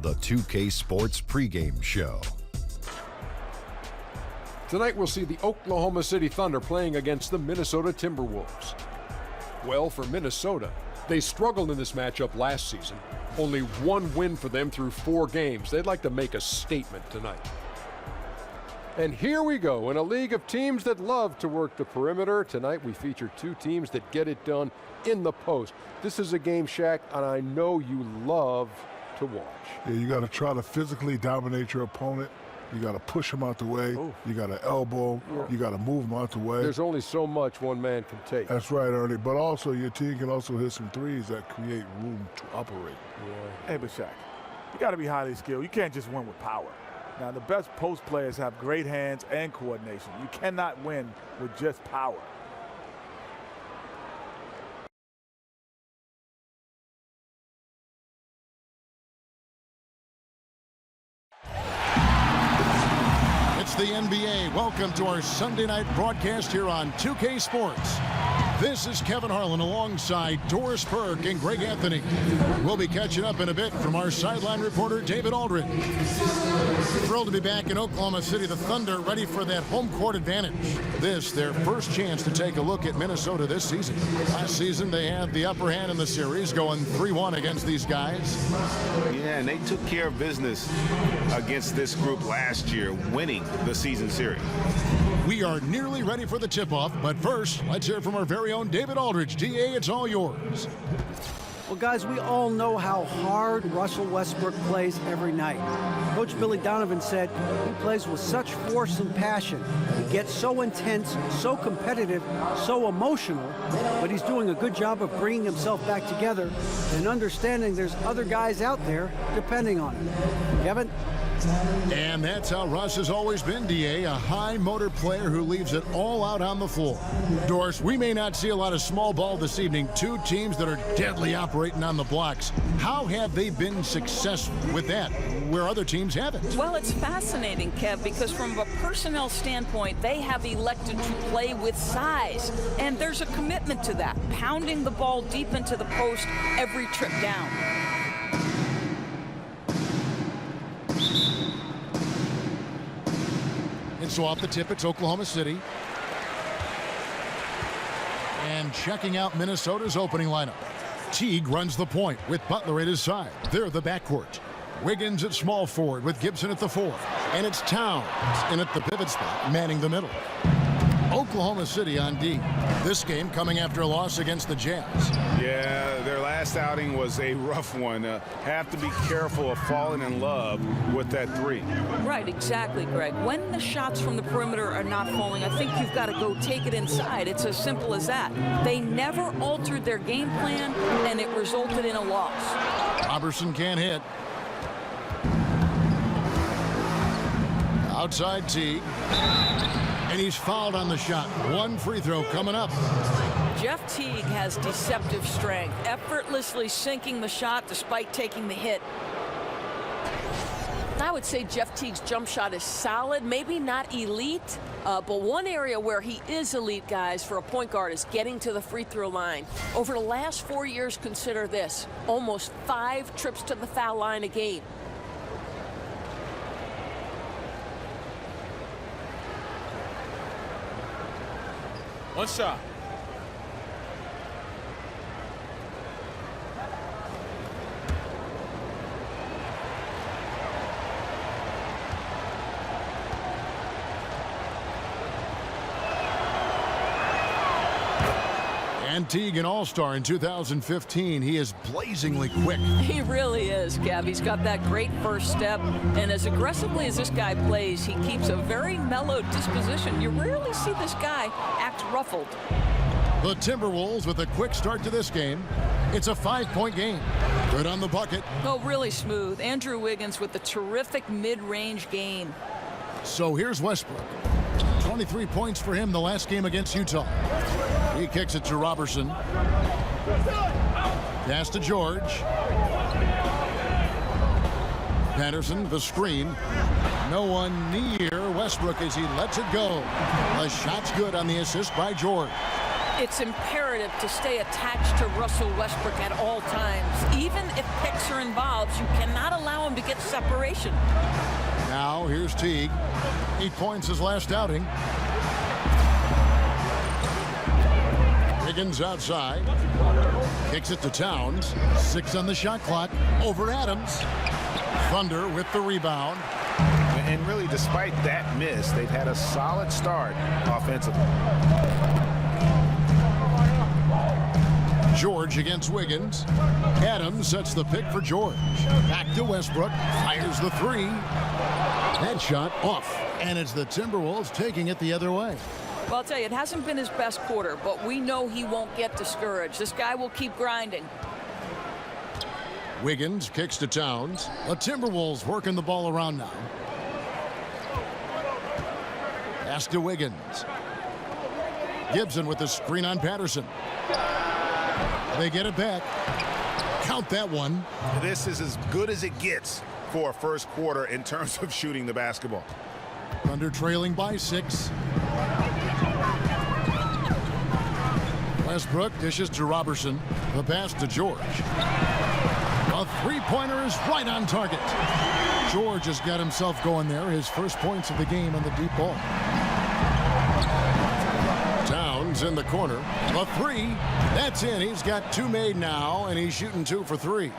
the 2K Sports pregame show. Tonight we'll see the Oklahoma City Thunder playing against the Minnesota Timberwolves. Well, for Minnesota, they struggled in this matchup last season. Only one win for them through 4 games. They'd like to make a statement tonight. And here we go, in a league of teams that love to work the perimeter. Tonight we feature 2 teams that get it done in the post. This is a game, Shaq, and I know you love to watch. Yeah, you got to try to physically dominate your opponent. You got to push him out the way. Ooh. You got to elbow. You got to move him out the way. There's only so much one man can take. That's right, Ernie. But also, your team can also hit some threes that create room to operate. Yeah. Hey, but Shaq, you got to be highly skilled. You can't just win with power. Now, the best post players have great hands and coordination. You cannot win with just power. It's the NBA. Welcome to our Sunday night broadcast here on 2K Sports. This is Kevin Harlan alongside Doris Burke and Greg Anthony. We'll be catching up in a bit from our sideline reporter, David Aldridge. Thrilled to be back in Oklahoma City. The Thunder ready for that home court advantage. This, their first chance to take a look at Minnesota this season. Last season, they had the upper hand in the series, going 3-1 against these guys. Yeah, and they took care of business against this group last year, winning the season series. We are nearly ready for the tip-off, but first, let's hear from our very own David Aldridge. DA, it's all yours. Well, guys, we all know how hard Russell Westbrook plays every night. Coach Billy Donovan said he plays with such force and passion. He gets so intense, so competitive, so emotional, but he's doing a good job of bringing himself back together and understanding there's other guys out there depending on him. Kevin? And that's how Russ has always been, DA, a high-motor player who leaves it all out on the floor. Doris, we may not see a lot of small ball this evening. 2 teams that are deadly operating on the blocks. How have they been successful with that, where other teams haven't? Well, it's fascinating, Kev, because from a personnel standpoint, they have elected to play with size. And there's a commitment to that, pounding the ball deep into the post every trip down. And so off the tip, it's Oklahoma City. And checking out Minnesota's opening lineup. Teague runs the point with Butler at his side. They're the backcourt. Wiggins at small forward with Gibson at the 4. And it's Towns in at the pivot spot, manning the middle. Oklahoma City on D. This game coming after a loss against the Jazz. Yeah, their last outing was a rough one. Have to be careful of falling in love with that 3. Right, exactly, Greg. When the shots from the perimeter are not falling, I think you've got to go take it inside. It's as simple as that. They never altered their game plan, and it resulted in a loss. Robertson can't hit. Outside Teague. And he's fouled on the shot. 1 free throw coming up. Jeff Teague has deceptive strength, effortlessly sinking the shot despite taking the hit. I would say Jeff Teague's jump shot is solid, maybe not elite, but one area where he is elite, guys, for a point guard is getting to the free throw line. Over the last 4 years, consider this, almost 5 trips to the foul line a game. One shot. And Teague, an all-star in 2015. He is blazingly quick. He really is, Kev. He's got that great first step, and as aggressively as this guy plays, he keeps a very mellow disposition. You rarely see this guy act ruffled. The Timberwolves with a quick start to this game. It's a 5-point game. Good on the bucket. Oh, really smooth. Andrew Wiggins with a terrific mid-range game. So here's Westbrook. 23 points for him the last game against Utah. He kicks it to Robertson. Pass to George. Patterson, the screen. No one near Westbrook as he lets it go. The shot's good on the assist by George. It's imperative to stay attached to Russell Westbrook at all times. Even if picks are involved, you cannot allow him to get separation. Now here's Teague. 8 points his last outing. Wiggins outside. Kicks it to Towns. 6 on the shot clock. Over Adams. Thunder with the rebound. And really, despite that miss, they've had a solid start offensively. George against Wiggins. Adams sets the pick for George. Back to Westbrook. Fires the 3. That shot off. And it's the Timberwolves taking it the other way. Well, I'll tell you, it hasn't been his best quarter, but we know he won't get discouraged. This guy will keep grinding. Wiggins kicks to Towns. The Timberwolves working the ball around now. Pass to Wiggins. Gibson with the screen on Patterson. They get it back. Count that one. This is as good as it gets for a first quarter in terms of shooting the basketball. Thunder trailing by 6. Westbrook dishes to Robertson. The pass to George. A three-pointer is right on target. George has got himself going there. His first points of the game on the deep ball. Towns in the corner. A 3. That's in. He's got 2 made now, and he's shooting 2 for 3.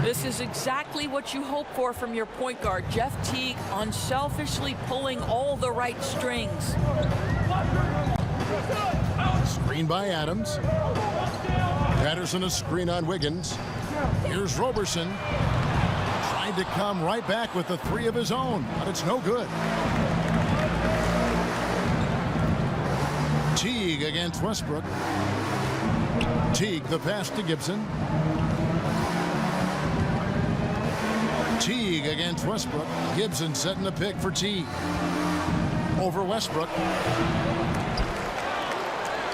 This is exactly what you hope for from your point guard, Jeff Teague, unselfishly pulling all the right strings. Screen by Adams. Patterson a screen on Wiggins. Here's Robertson. Tried to come right back with the 3 of his own, but it's no good. Teague against Westbrook. Teague the pass to Gibson. Teague against Westbrook. Gibson setting the pick for Teague. Over Westbrook.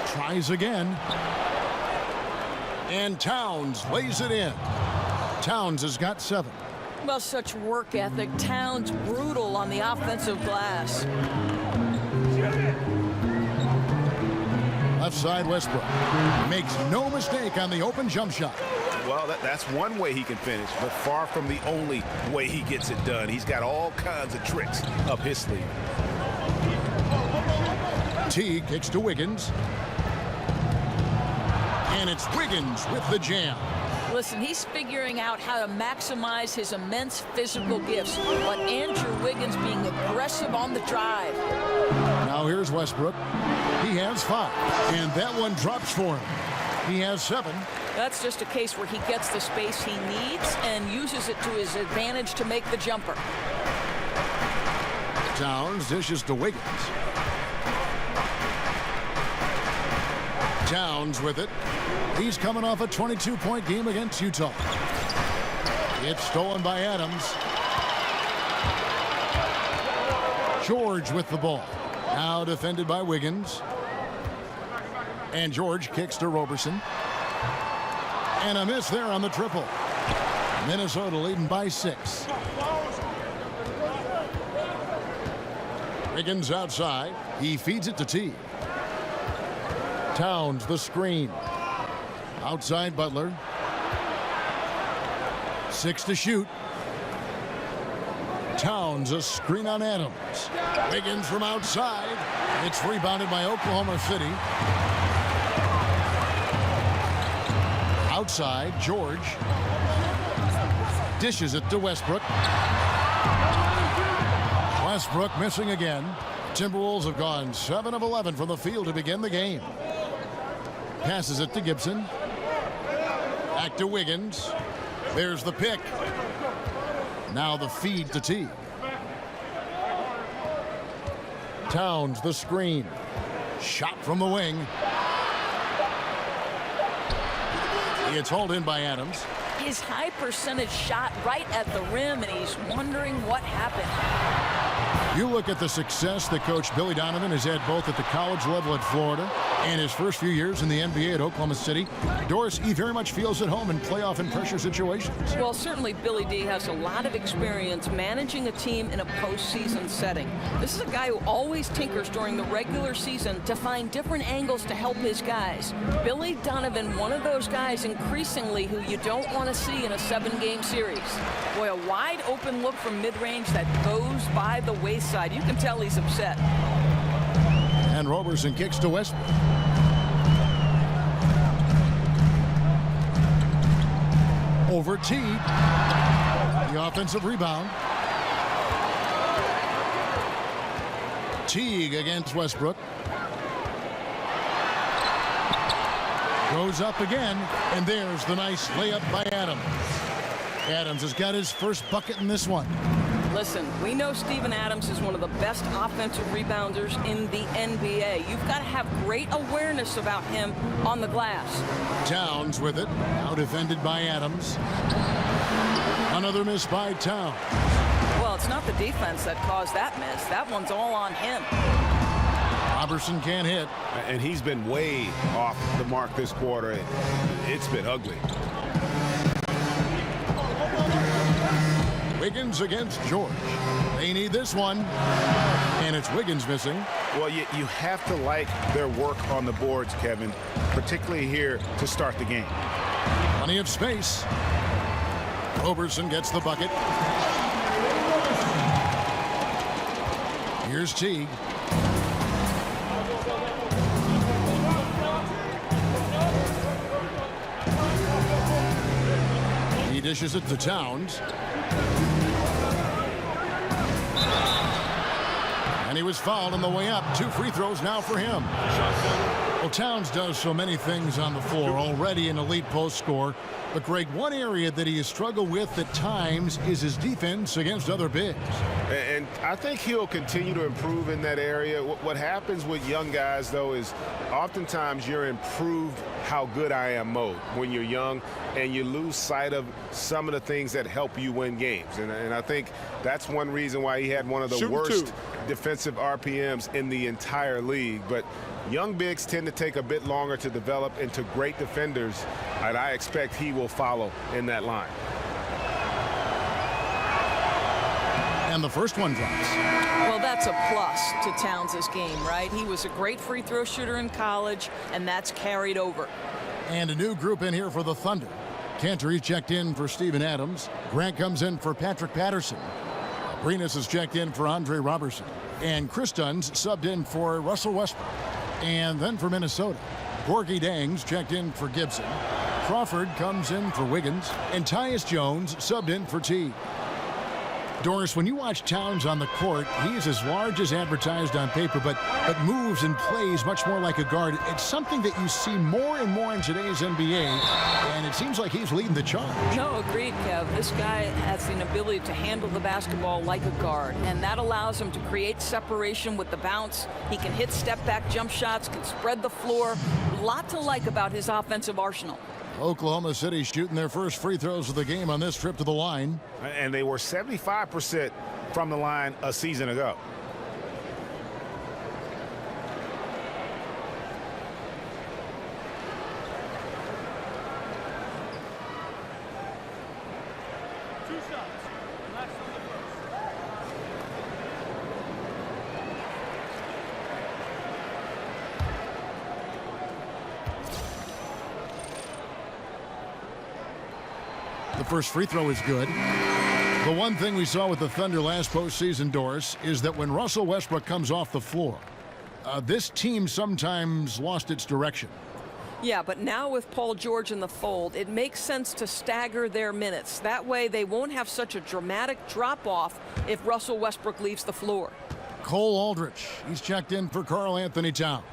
Tries again. And Towns lays it in. Towns has got 7. Well, such work ethic. Towns brutal on the offensive glass. Left side Westbrook. Makes no mistake on the open jump shot. Well, that's one way he can finish, but far from the only way he gets it done. He's got all kinds of tricks up his sleeve. Teague kicks to Wiggins. And it's Wiggins with the jam. Listen, he's figuring out how to maximize his immense physical gifts, but Andrew Wiggins being aggressive on the drive. Now here's Westbrook. He has 5, and that one drops for him. He has 7. That's just a case where he gets the space he needs and uses it to his advantage to make the jumper. Towns dishes to Wiggins. Towns with it. He's coming off a 22-point game against Utah. It's stolen by Adams. George with the ball. Now defended by Wiggins. And George kicks to Robertson. And a miss there on the triple. Minnesota leading by 6. Wiggins outside. He feeds it to Teague. Towns the screen. Outside Butler. 6 to shoot. Towns a screen on Adams. Wiggins from outside. It's rebounded by Oklahoma City. Outside, George dishes it to Westbrook. Westbrook missing again. Timberwolves have gone 7 of 11 from the field to begin the game. Passes it to Gibson. Back to Wiggins. There's the pick. Now the feed to Teague. Towns the screen. Shot from the wing. It's hauled in by Adams. His high percentage shot right at the rim, and he's wondering what happened. You look at the success that Coach Billy Donovan has had both at the college level at Florida In his first few years in the NBA at Oklahoma City, Doris, he very much feels at home in playoff and pressure situations. Well, certainly Billy D has a lot of experience managing a team in a postseason setting. This is a guy who always tinkers during the regular season to find different angles to help his guys. Billy Donovan, one of those guys increasingly who you don't want to see in a 7-game series. Boy, a wide open look from mid-range that goes by the wayside. You can tell he's upset. And Roberson kicks to Westbrook. Over Teague. The offensive rebound. Teague against Westbrook. Goes up again, and there's the nice layup by Adams. Adams has got his first bucket in this one. Listen, we know Steven Adams is one of the best offensive rebounders in the NBA. You've got to have great awareness about him on the glass. Towns with it, now defended by Adams. Another miss by Towns. Well, it's not the defense that caused that miss. That one's all on him. Roberson can't hit. And he's been way off the mark this quarter. It's been ugly. Wiggins against George. They need this one. And it's Wiggins missing. Well, you have to like their work on the boards, Kevin, particularly here to start the game. Plenty of space. Roberson gets the bucket. Here's Teague. He dishes it to Towns. And he was fouled on the way up. 2 free throws now for him. Well, Towns does so many things on the floor, already an elite post scorer. But, Greg, one area that he has struggled with at times is his defense against other bigs. And I think he'll continue to improve in that area. What happens with young guys, though, is oftentimes you're improved how good I am mode when you're young, and you lose sight of some of the things that help you win games. And I think that's one reason why he had one of the worst defensive RPMs in the entire league. But young bigs tend to take a bit longer to develop into great defenders, and I expect he will follow in that line. And the first one drops. Well, that's a plus to Towns' game, right? He was a great free throw shooter in college, and that's carried over. And a new group in here for the Thunder. Cantor checked in for Steven Adams. Grant comes in for Patrick Patterson. Abrinas is checked in for Andre Roberson. And Chris Dunn's subbed in for Russell Westbrook. And then for Minnesota, Gorgie Dangs checked in for Gibson. Crawford comes in for Wiggins. And Tyus Jones subbed in for Teague. Doris, when you watch Towns on the court, he is as large as advertised on paper, but moves and plays much more like a guard. It's something that you see more and more in today's NBA, and it seems like he's leading the charge. No, agreed, Kev. This guy has an ability to handle the basketball like a guard, and that allows him to create separation with the bounce. He can hit step-back jump shots, can spread the floor. A lot to like about his offensive arsenal. Oklahoma City shooting their first free throws of the game on this trip to the line. And they were 75% from the line a season ago. The first free throw is good. The one thing we saw with the Thunder last postseason, Doris, is that when Russell Westbrook comes off the floor, this team sometimes lost its direction. Yeah, but now with Paul George in the fold, it makes sense to stagger their minutes. That way they won't have such a dramatic drop-off if Russell Westbrook leaves the floor. Cole Aldrich, he's checked in for Karl Anthony Towns.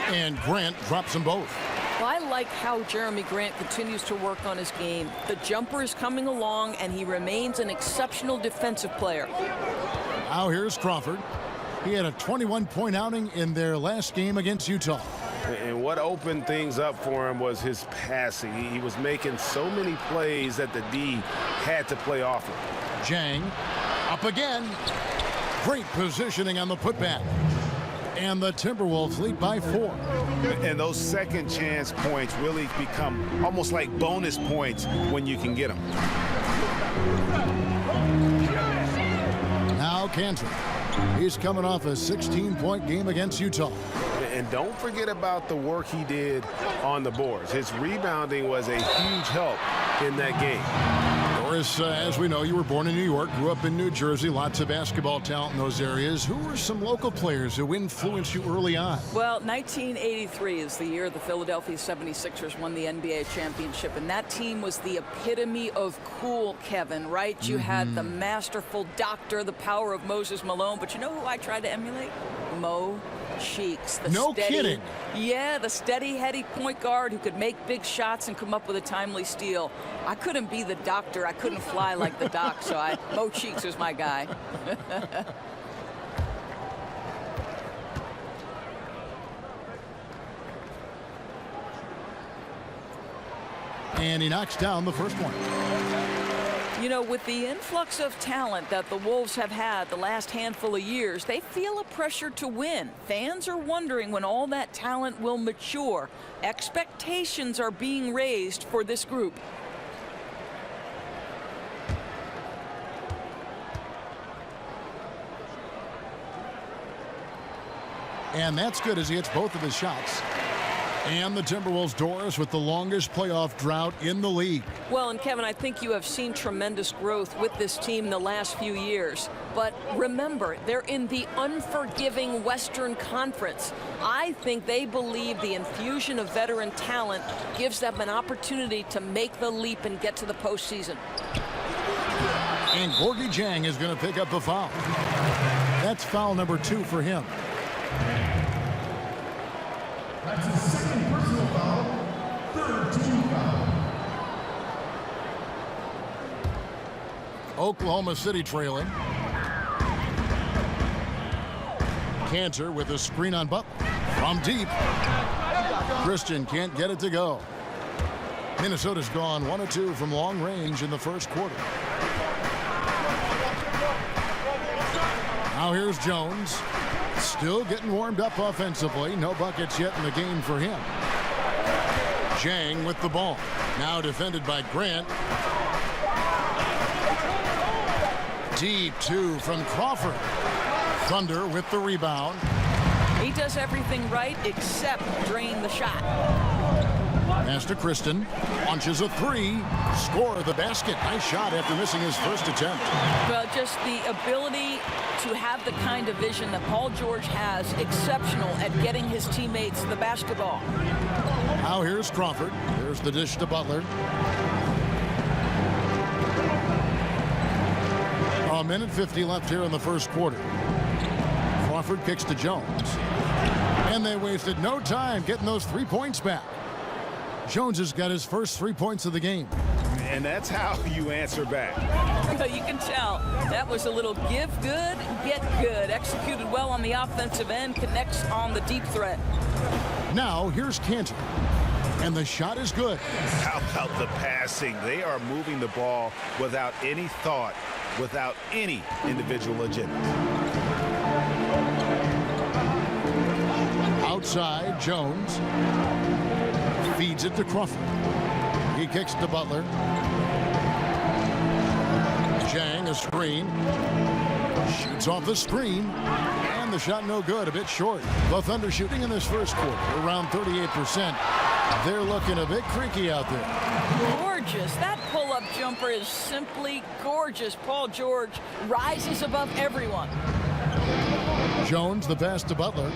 And Grant drops them both. Well, I like how Jeremy Grant continues to work on his game. The jumper is coming along, and he remains an exceptional defensive player. Now here's Crawford. He had a 21-point outing in their last game against Utah. And what opened things up for him was his passing. He was making so many plays that the D had to play off him. Jang up again. Great positioning on the putback. And the Timberwolves lead by 4. And those second chance points really become almost like bonus points when you can get them. Now Cantor. He's coming off a 16-point game against Utah. And don't forget about the work he did on the boards. His rebounding was a huge help in that game. Doris, as we know, you were born in New York, grew up in New Jersey, lots of basketball talent in those areas. Who were some local players who influenced you early on? Well, 1983 is the year the Philadelphia 76ers won the NBA championship, and that team was the epitome of cool, Kevin, right? You had the masterful doctor, the power of Moses Malone, but you know who I tried to emulate? Mo Cheeks. No kidding. Yeah, the steady, heady point guard who could make big shots and come up with a timely steal. I couldn't be the doctor. I couldn't fly like the doc, so Mo Cheeks was my guy. And he knocks down the first one. You know, with the influx of talent that the Wolves have had the last handful of years, they feel a pressure to win. Fans are wondering when all that talent will mature. Expectations are being raised for this group. And that's good as he hits both of his shots. And the Timberwolves, Doris, with the longest playoff drought in the league. Well, and Kevin, I think you have seen tremendous growth with this team the last few years. But remember, they're in the unforgiving Western Conference. I think they believe the infusion of veteran talent gives them an opportunity to make the leap and get to the postseason. And Gorgui Dieng is going to pick up the foul. That's foul number 2 for him. That's his second personal foul, third team foul. Oklahoma City trailing. Cantor with a screen on Butler. From deep. Christian can't get it to go. Minnesota's gone 1 of 2 from long range in the first quarter. Now here's Jones. Still getting warmed up offensively. No buckets yet in the game for him. Dieng with the ball. Now defended by Grant. Deep 2 from Crawford. Thunder with the rebound. He does everything right except drain the shot. Pass to Kristen. Launches a 3. Score the basket. Nice shot after missing his first attempt. Well, just the ability to have the kind of vision that Paul George has, exceptional at getting his teammates the basketball. Now here's Crawford. There's the dish to Butler. A minute 50 left here in the first quarter. Crawford kicks to Jones. And they wasted no time getting those 3 points back. Jones has got his first 3 points of the game. And that's how you answer back. You can tell that was a little give good, get good. Executed well on the offensive end, connects on the deep threat. Now here's Cantor. And the shot is good. How about the passing? They are moving the ball without any thought, without any individual agenda. Outside, Jones feeds it to Crawford. He kicks to Butler. Dieng, a screen. Shoots off the screen. And the shot no good, a bit short. The Thunder shooting in this first quarter, around 38%. They're looking a bit creaky out there. Gorgeous. That pull-up jumper is simply gorgeous. Paul George rises above everyone. Jones, the pass to Butler.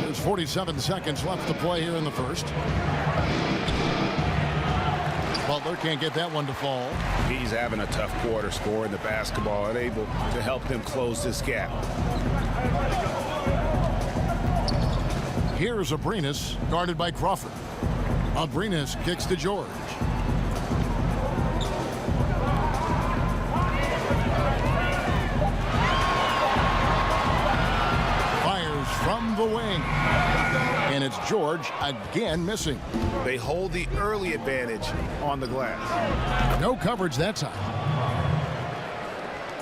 There's 47 seconds left to play here in the first. Butler can't get that one to fall. He's having a tough quarter, scoring the basketball and able to help them close this gap. Here's Abrinas, guarded by Crawford. Abrinas kicks to George. Fires from the wing. And it's George again missing. They hold the early advantage on the glass. No coverage that time.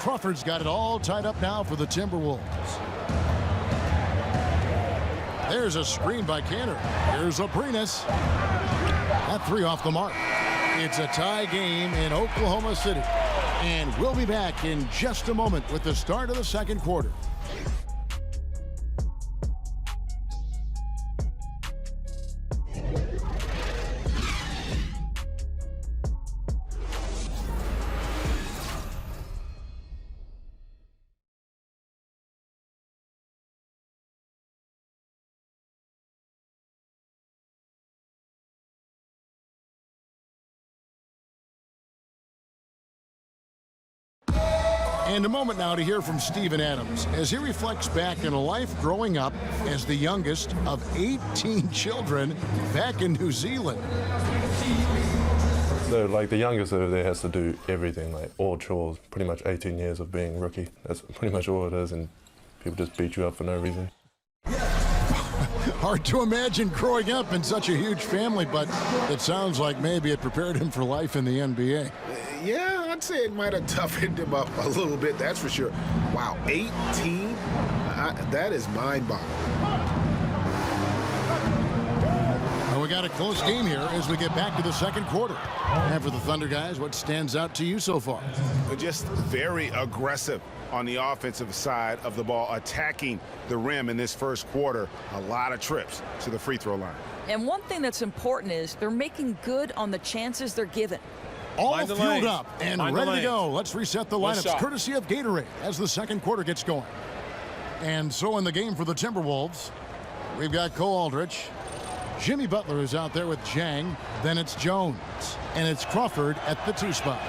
Crawford's got it all tied up now for the Timberwolves. There's a screen by Cantor. Here's Abrinas. That three off the mark. It's a tie game in Oklahoma City. And we'll be back in just a moment with the start of the second quarter. And a moment now to hear from Steven Adams as he reflects back on a life growing up as the youngest of 18 children back in New Zealand. So, like, the youngest over there has to do everything, like all chores, pretty much 18 years of being rookie. That's pretty much all it is, and people just beat you up for no reason. Hard to imagine growing up in such a huge family, but it sounds like maybe it prepared him for life in the NBA. Yeah, I'd say it might have toughened him up a little bit, that's for sure. Wow, 18? That is mind-boggling. Well, we got a close game here as we get back to the second quarter. And for the Thunder guys, what stands out to you so far? Just very aggressive on the offensive side of the ball, attacking the rim in this first quarter. A lot of trips to the free throw line. And one thing that's important is they're making good on the chances they're given. All fueled up and ready to go. Let's reset the lineups courtesy of Gatorade as the second quarter gets going. And so in the game for the Timberwolves, we've got Cole Aldrich. Jimmy Butler is out there with Jang. Then it's Jones. And it's Crawford at the 2 spot.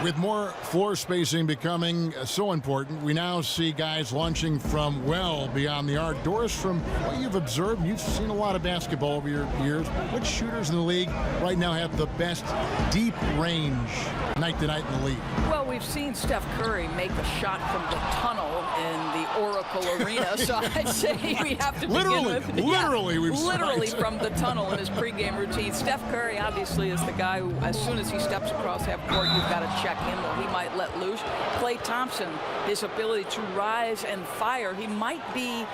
With more floor spacing becoming so important, we now see guys launching from well beyond the arc. Doris, from what you've observed, you've seen a lot of basketball over your years. Which shooters in the league right now have the best deep range night to night in the league? Well, we've seen Steph Curry make a shot from the tunnel in the Oracle Arena, so I'd say we have to begin with... Literally from the tunnel in his pregame routine. Steph Curry obviously is the guy who, as soon as he steps across half court, you've got to check him or he might let loose. Klay Thompson, his ability to rise and fire, he might be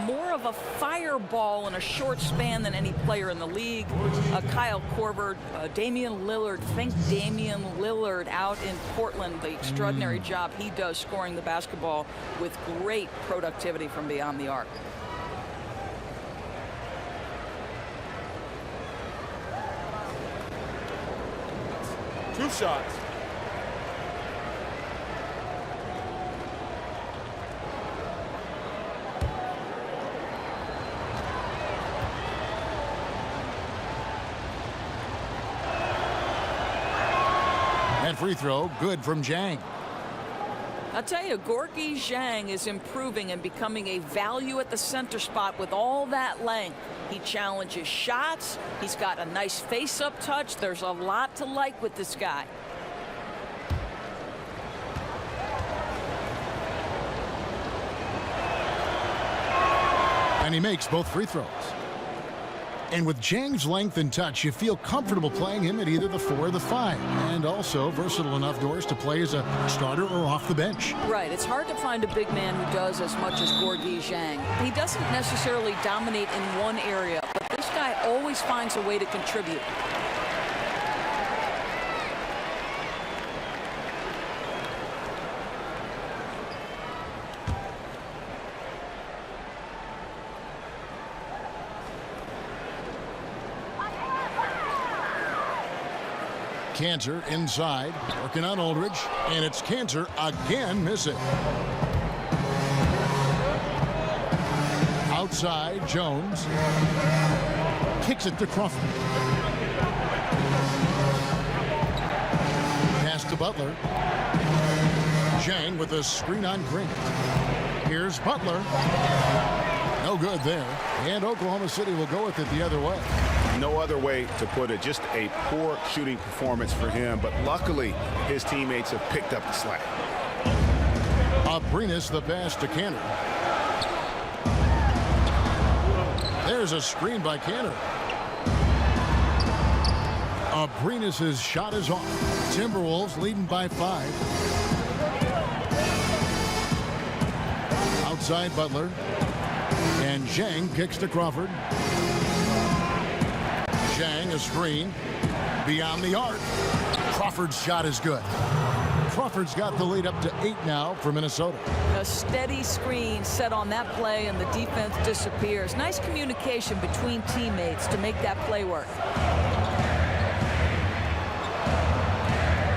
more of a fireball in a short span than any player in the league. Kyle Korver, Damian Lillard, think Damian Lillard out in Portland, the extraordinary job he does scoring the basketball with great productivity from beyond the arc. Two shots. That free throw, good from Jang. I'll tell you, Gorgui Zhang is improving and becoming a value at the center spot with all that length. He challenges shots. He's got a nice face-up touch. There's a lot to like with this guy. And he makes both free throws. And with Jang's length and touch, you feel comfortable playing him at either the 4 or the 5. And also versatile enough, Doris, to play as a starter or off the bench. Right. It's hard to find a big man who does as much as Gorgui Zhang. He doesn't necessarily dominate in one area, but this guy always finds a way to contribute. Cantor inside, working on Aldridge, and it's Cantor again missing. Outside, Jones kicks it to Crawford. Pass to Butler. Jang with a screen on Green. Here's Butler. No good there. And Oklahoma City will go with it the other way. No other way to put it. Just a poor shooting performance for him, but luckily his teammates have picked up the slack. Abrinas the pass to Cantor. There's a screen by Cantor. Abrinas' shot is off. Timberwolves leading by 5. Outside Butler. And Zhang kicks to Crawford. Zhang, a screen. Beyond the arc. Crawford's shot is good. Crawford's got the lead up to 8 now for Minnesota. A steady screen set on that play, and the defense disappears. Nice communication between teammates to make that play work.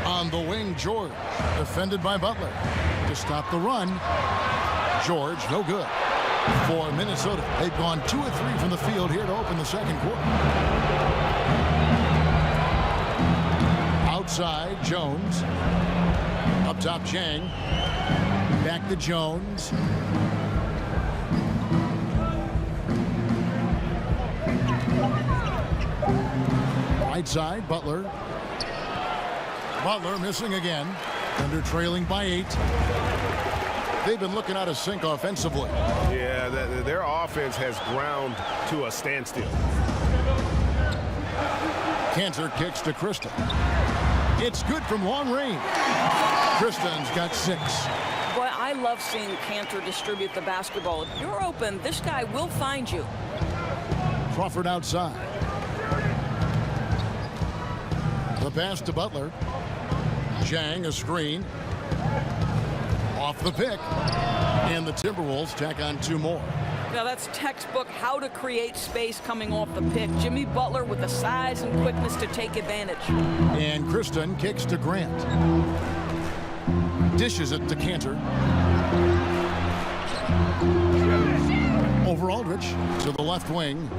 On the wing, George, defended by Butler. To stop the run, George, no good. For Minnesota, they've gone 2 of 3 from the field here to open the second quarter. Outside, Jones. Up top, Zhang. Back to Jones. Right side, Butler. Butler missing again. Thunder trailing by 8. They've been looking out of sync offensively. Yeah, their offense has ground to a standstill. Cantor kicks to Kristen. It's good from long range. Kristen's got 6. Boy, I love seeing Cantor distribute the basketball. If you're open, this guy will find you. Crawford outside. The pass to Butler. Zhang, a screen. Off the pick. And the Timberwolves tack on 2 more. Now that's textbook how to create space coming off the pick. Jimmy Butler with the size and quickness to take advantage. And Kristen kicks to Grant. Dishes it to Cantor. Over Aldridge to the left wing.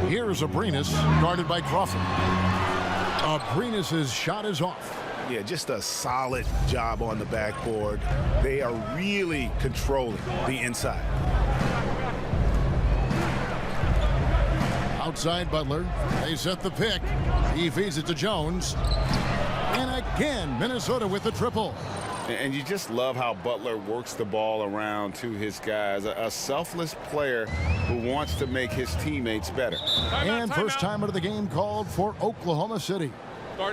Here's Abrinas, guarded by Crawford. Abrinas' shot is off. Yeah, just a solid job on the backboard. They are really controlling the inside. Outside Butler. They set the pick. He feeds it to Jones. And again, Minnesota with the triple. And you just love how Butler works the ball around to his guys. A selfless player who wants to make his teammates better. And first time out of the game called for Oklahoma City.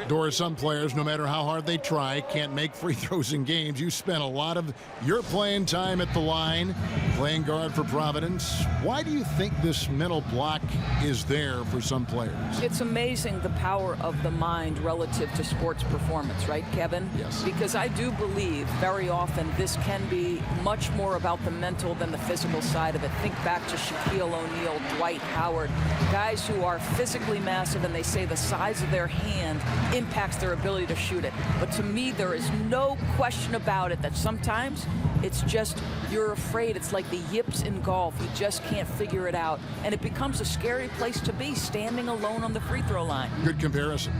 Doris, some players, no matter how hard they try, can't make free throws in games. You spent a lot of your playing time at the line, playing guard for Providence. Why do you think this mental block is there for some players? It's amazing the power of the mind relative to sports performance, right, Kevin? Yes. Because I do believe very often this can be much more about the mental than the physical side of it. Think back to Shaquille O'Neal, Dwight Howard, guys who are physically massive, and they say the size of their hand impacts their ability to shoot it. But to me, there is no question about it that sometimes it's just you're afraid. It's like the yips in golf. You just can't figure it out. And it becomes a scary place to be, standing alone on the free throw line. Good comparison.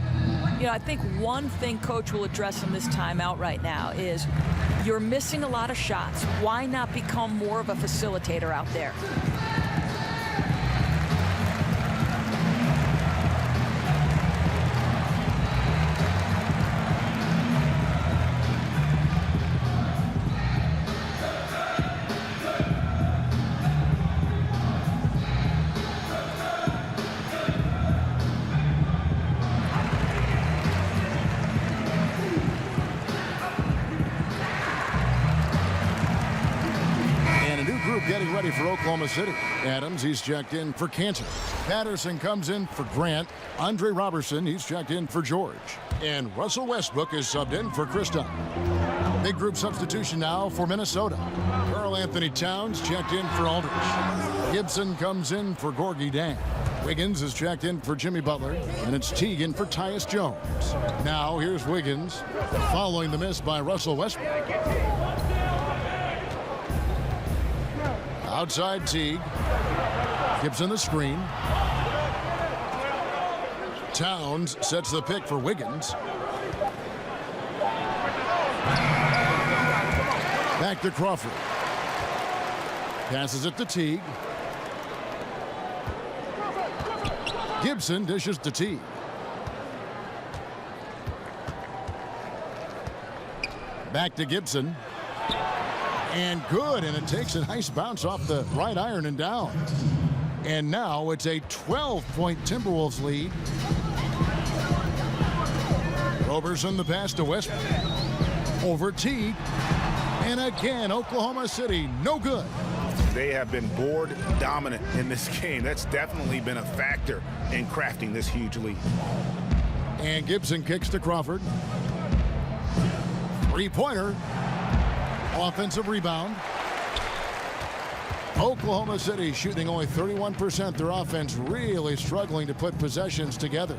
You know, I think one thing Coach will address in this timeout right now is you're missing a lot of shots. Why not become more of a facilitator out there? Getting ready for Oklahoma City. Adams, he's checked in for Cantor. Patterson comes in for Grant. Andre Robertson, he's checked in for George. And Russell Westbrook is subbed in for Krista. Big group substitution now for Minnesota. Karl Anthony Towns checked in for Aldridge. Gibson comes in for Gorgie Dang. Wiggins is checked in for Jimmy Butler. And it's Teague in for Tyus Jones. Now here's Wiggins following the miss by Russell Westbrook. Outside Teague. Gibson the screen. Towns sets the pick for Wiggins. Back to Crawford. Passes it to Teague. Gibson dishes to Teague. Back to Gibson. And good, and it takes a nice bounce off the right iron and down. And now it's a 12-point Timberwolves lead. Roberson the pass to Westbrook. Over Teague. And again, Oklahoma City, no good. They have been board dominant in this game. That's definitely been a factor in crafting this huge lead. And Gibson kicks to Crawford. Three-pointer. Offensive rebound. Oklahoma City shooting only 31%. Their offense really struggling to put possessions together.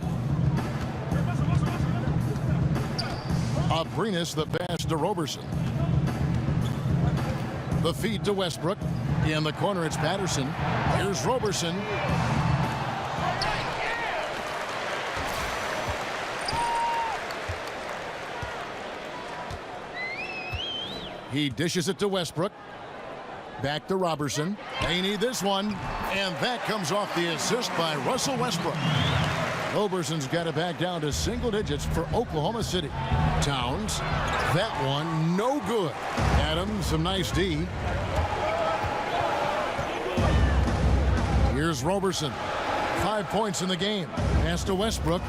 Abrinas the pass to Roberson. The feed to Westbrook. In the corner, it's Patterson. Here's Roberson. He dishes it to Westbrook. Back to Roberson. They need this one. And that comes off the assist by Russell Westbrook. Roberson's got it back down to single digits for Oklahoma City. Towns. That one, no good. Adams, some nice D. Here's Roberson. 5 points in the game. Pass to Westbrook.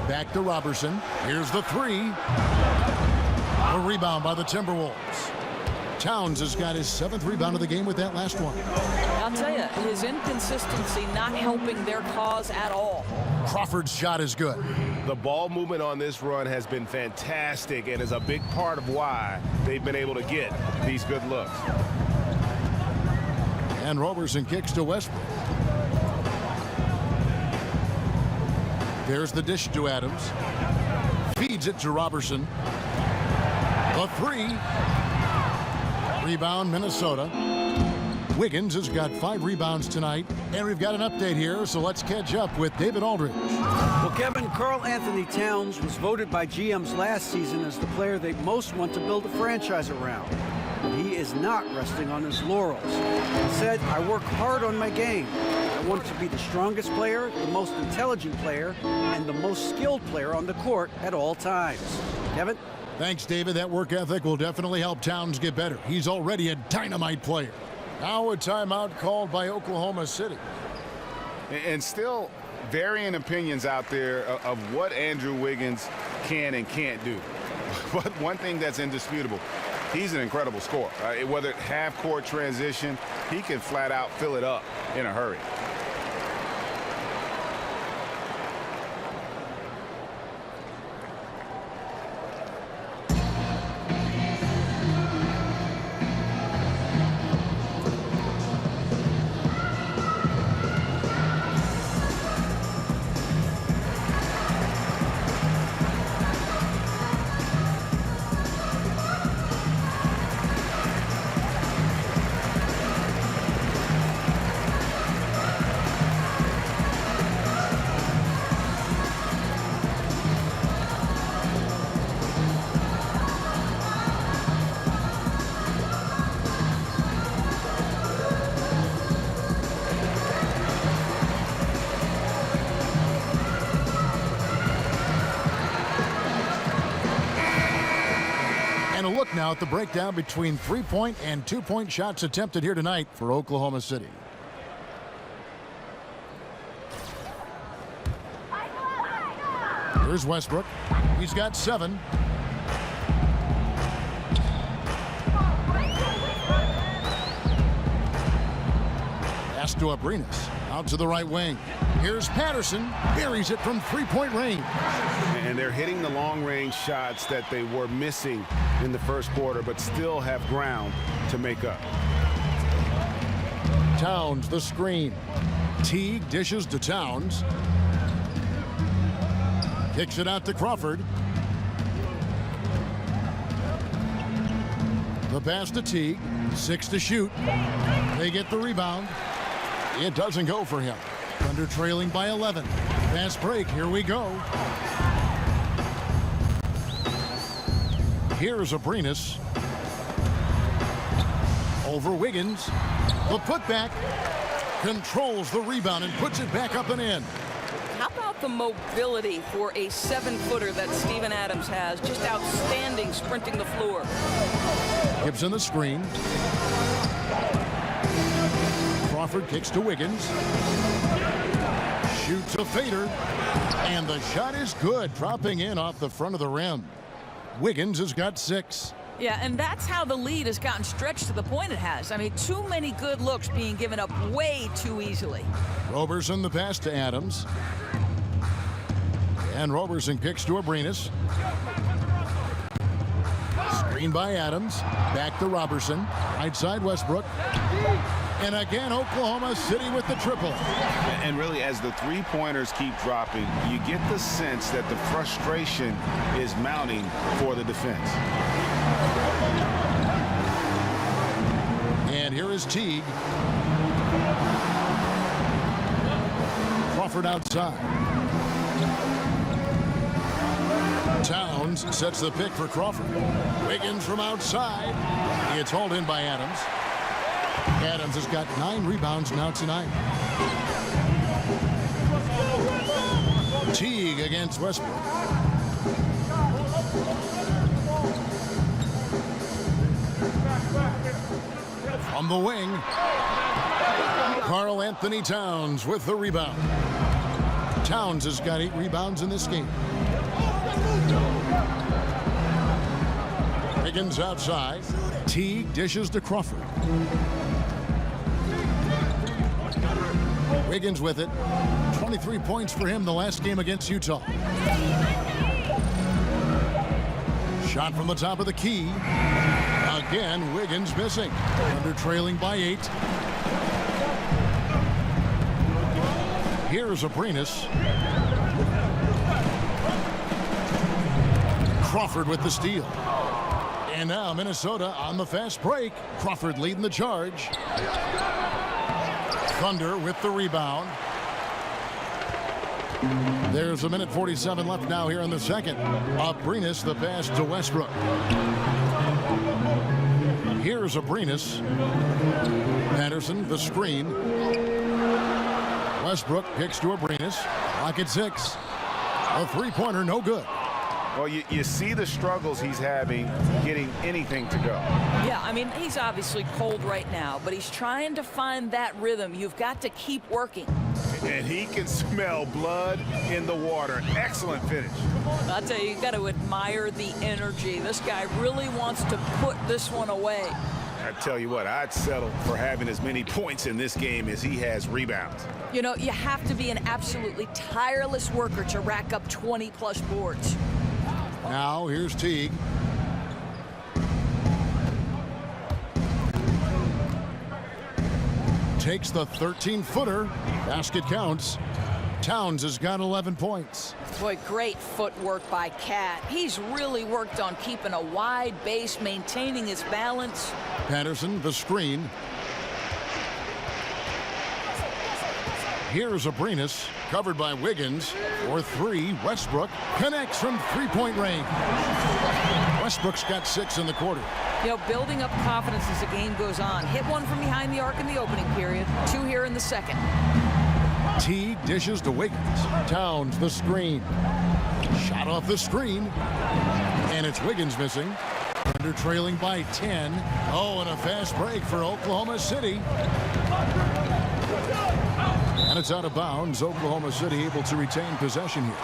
Back to Roberson. Here's the three. A rebound by the Timberwolves. Towns has got his 7th rebound of the game with that last one. I'll tell you, his inconsistency not helping their cause at all. Crawford's shot is good. The ball movement on this run has been fantastic and is a big part of why they've been able to get these good looks. And Roberson kicks to Westbrook. There's the dish to Adams. Feeds it to Roberson. A three. Rebound, Minnesota. Wiggins has got 5 rebounds tonight. And we've got an update here, so let's catch up with David Aldridge. Well, Kevin, Karl Anthony Towns was voted by GMs last season as the player they most want to build a franchise around. But he is not resting on his laurels. He said, I work hard on my game. I want to be the strongest player, the most intelligent player, and the most skilled player on the court at all times. Kevin? Thanks, David. That work ethic will definitely help Towns get better. He's already a dynamite player. Now a timeout called by Oklahoma City. And still varying opinions out there of what Andrew Wiggins can and can't do. But one thing that's indisputable, he's an incredible scorer. Whether half-court transition, he can flat out fill it up in a hurry. And a look now at the breakdown between 3-point and 2-point shots attempted here tonight for Oklahoma City. Here's Westbrook. He's got 7. Pass to Abrinas. Out to the right wing. Here's Patterson. Buries it from 3-point range. And they're hitting the long-range shots that they were missing in the first quarter, but still have ground to make up. Towns, the screen. Teague dishes to Towns. Kicks it out to Crawford. The pass to Teague. 6 to shoot. They get the rebound. It doesn't go for him. Thunder trailing by 11. Fast break. Here we go. Here's Abrinas. Over Wiggins. The putback. Controls the rebound and puts it back up and in. How about the mobility for a 7-footer that Steven Adams has? Just outstanding sprinting the floor. Gibson the screen. Crawford kicks to Wiggins. Shoots a fader. And the shot is good, dropping in off the front of the rim. Wiggins has got 6. Yeah, and that's how the lead has gotten stretched to the point it has. I mean, too many good looks being given up way too easily. Roberson the pass to Adams. And Roberson kicks to Abrinas. Screen by Adams. Back to Roberson. Right side Westbrook. And again, Oklahoma City with the triple. And really, as the three-pointers keep dropping, you get the sense that the frustration is mounting for the defense. And here is Teague. Crawford outside. Towns sets the pick for Crawford. Wiggins from outside. It's hauled in by Adams. Adams has got 9 rebounds now tonight. Teague against Westbrook. From the wing, Karl Anthony Towns with the rebound. Towns has got 8 rebounds in this game. Wiggins outside. Teague dishes to Crawford. Wiggins with it. 23 points for him the last game against Utah. Shot from the top of the key. Again, Wiggins missing. Under trailing by 8. Here's Abrinas. Crawford with the steal. And now Minnesota on the fast break. Crawford leading the charge. Thunder with the rebound. There's 1:47 left now here in the second. Abrinas the pass to Westbrook. Here's Abrinas. Patterson the screen. Westbrook kicks to Abrinas. Clock at 6. A three-pointer no good. Well, you see the struggles he's having getting anything to go. Yeah, I mean, he's obviously cold right now, but he's trying to find that rhythm. You've got to keep working. And he can smell blood in the water. Excellent finish. I'll tell you, you've got to admire the energy. This guy really wants to put this one away. I tell you what, I'd settle for having as many points in this game as he has rebounds. You know, you have to be an absolutely tireless worker to rack up 20-plus boards. Now here's Teague. Takes the 13-footer. Basket counts. Towns has got 11 points. Boy, great footwork by Cat. He's really worked on keeping a wide base, maintaining his balance. Patterson, the screen. Here's Abrinas, covered by Wiggins. For 3, Westbrook connects from three-point range. Westbrook's got 6 in the quarter. You know, building up confidence as the game goes on. Hit one from behind the arc in the opening period. 2 here in the second. Teague dishes to Wiggins. Towns the screen. Shot off the screen. And it's Wiggins missing. Under trailing by 10. Oh, and a fast break for Oklahoma City. And it's out of bounds. Oklahoma City able to retain possession here.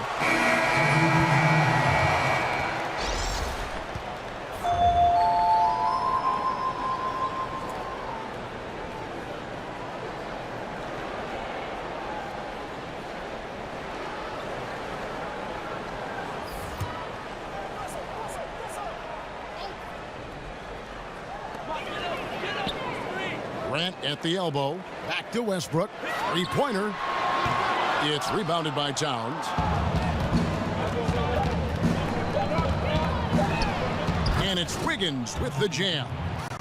Grant at the elbow. Back to Westbrook. Three-pointer. It's rebounded by Towns. And it's Wiggins with the jam.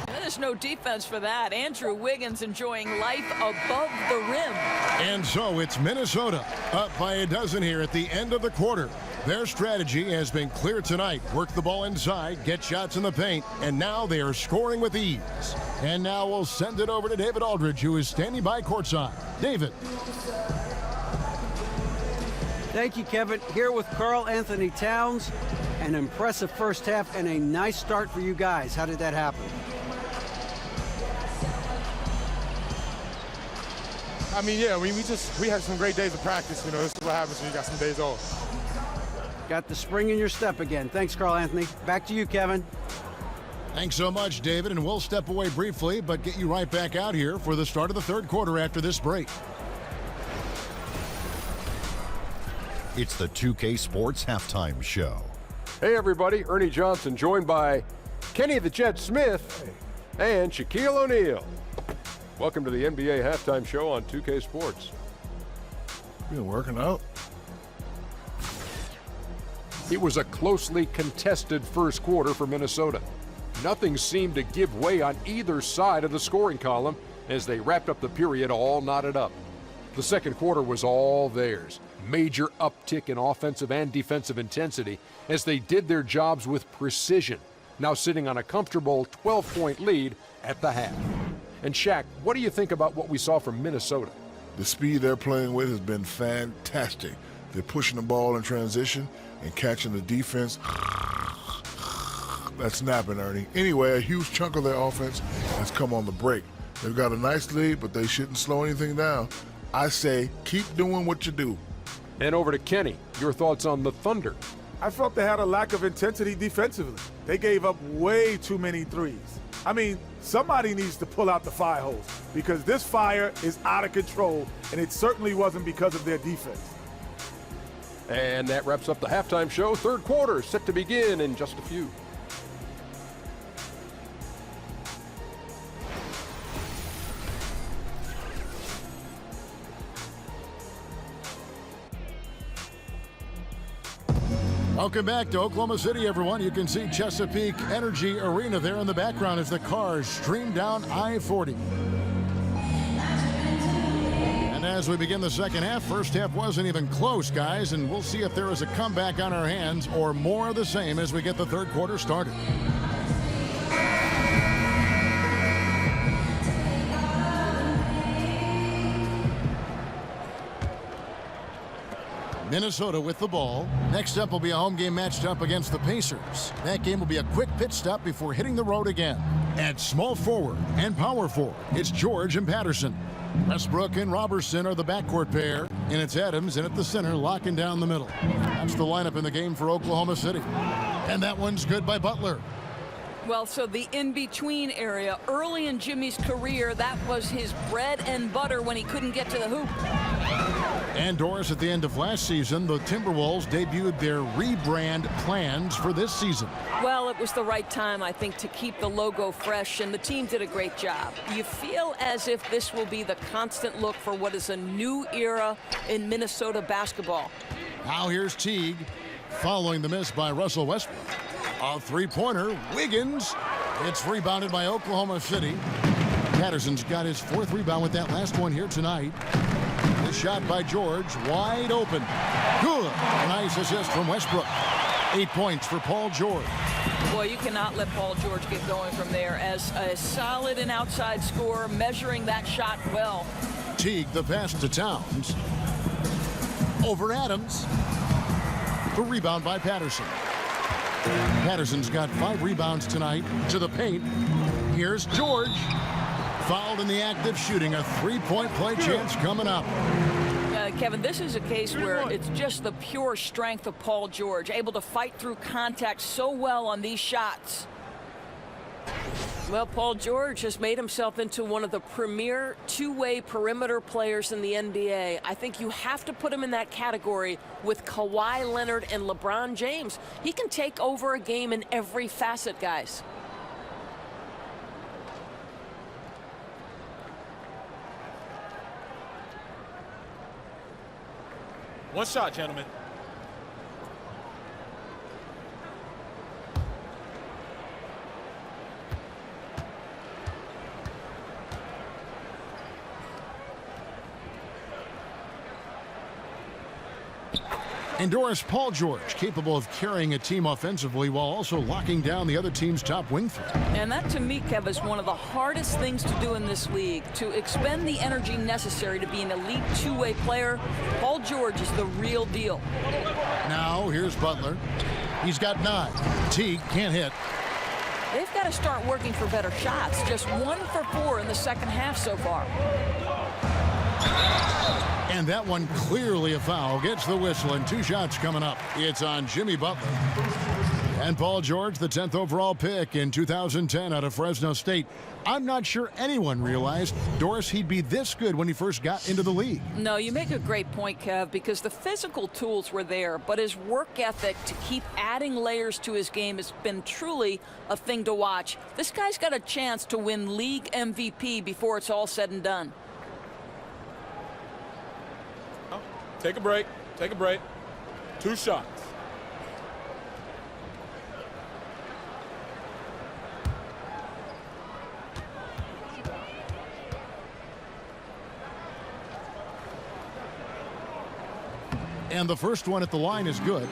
There's no defense for that. Andrew Wiggins enjoying life above the rim. And so it's Minnesota up by a dozen here at the end of the quarter. Their strategy has been clear tonight. Work the ball inside, get shots in the paint, and now they are scoring with ease. And now we'll send it over to David Aldridge, who is standing by courtside. David. Thank you, Kevin. Here with Karl Anthony Towns. An impressive first half and a nice start for you guys. How did that happen? I mean, yeah, we had some great days of practice. You know, this is what happens when you got some days off. Got the spring in your step again. Thanks, Karl Anthony. Back to you, Kevin. Thanks so much, David, and we'll step away briefly, but get you right back out here for the start of the third quarter after this break. It's the 2K Sports Halftime Show. Hey everybody, Ernie Johnson joined by Kenny the Jet Smith and Shaquille O'Neal. Welcome to the NBA Halftime Show on 2K Sports. Been working out. It was a closely contested first quarter for Minnesota. Nothing seemed to give way on either side of the scoring column as they wrapped up the period all knotted up. The second quarter was all theirs. Major uptick in offensive and defensive intensity as they did their jobs with precision, now sitting on a comfortable 12-point lead at the half. And Shaq, what do you think about what we saw from Minnesota? The speed they're playing with has been fantastic. They're pushing the ball in transition and catching the defense. That's snapping, Ernie. Anyway, a huge chunk of their offense has come on the break. They've got a nice lead, but they shouldn't slow anything down. I say keep doing what you do. And over to Kenny. Your thoughts on the Thunder? I felt they had a lack of intensity defensively. They gave up way too many threes. I mean, somebody needs to pull out the fire hose because this fire is out of control, and it certainly wasn't because of their defense. And that wraps up the halftime show. Third quarter set to begin in just a few. Welcome back to Oklahoma City, everyone. You can see Chesapeake Energy Arena there in the background as the cars stream down I-40. And as we begin the second half, first half wasn't even close, guys, and we'll see if there is a comeback on our hands or more of the same as we get the third quarter started. Minnesota with the ball. Next up will be a home game matched up against the Pacers. That game will be a quick pit stop before hitting the road again. At small forward and power forward, it's George and Patterson. Westbrook and Robertson are the backcourt pair, and it's Adams in at the center, locking down the middle. That's the lineup in the game for Oklahoma City. And that one's good by Butler. Well, so the in-between area, early in Jimmy's career, that was his bread and butter when he couldn't get to the hoop. And Doris, at the end of last season, the Timberwolves debuted their rebrand plans for this season. Well, it was the right time, I think, to keep the logo fresh, and the team did a great job. You feel as if this will be the constant look for what is a new era in Minnesota basketball. Now here's Teague, following the miss by Russell Westbrook. A three-pointer, Wiggins. It's rebounded by Oklahoma City. Patterson's got his fourth rebound with that last one here tonight. The shot by George, wide open. Good. Nice assist from Westbrook. 8 points for Paul George. Boy, you cannot let Paul George get going from there as a solid and outside scorer, measuring that shot well. Teague, the pass to Towns. Over Adams. The rebound by Patterson. Patterson's got 5 rebounds tonight to the paint. Here's George. Fouled in the act of shooting. A three-point play chance coming up. Kevin, this is a case where it's just the pure strength of Paul George, able to fight through contact so well on these shots. Well, Paul George has made himself into one of the premier two-way perimeter players in the NBA. I think you have to put him in that category with Kawhi Leonard and LeBron James. He can take over a game in every facet, guys. One shot, gentlemen. And Doris, Paul George, capable of carrying a team offensively while also locking down the other team's top wing threat. And that, to me, Kev, is one of the hardest things to do in this league, to expend the energy necessary to be an elite two-way player. Paul George is the real deal. Now, here's Butler. He's got 9. Teague can't hit. They've got to start working for better shots. Just 1 for 4 in the second half so far. And that one clearly a foul. Gets the whistle, and 2 shots coming up. It's on Jimmy Butler. And Paul George, the 10th overall pick in 2010 out of Fresno State. I'm not sure anyone realized, Doris, he'd be this good when he first got into the league. No, you make a great point, Kev, because the physical tools were there, but his work ethic to keep adding layers to his game has been truly a thing to watch. This guy's got a chance to win league MVP before it's all said and done. Take a break. Take a break. 2 shots. And the first one at the line is good.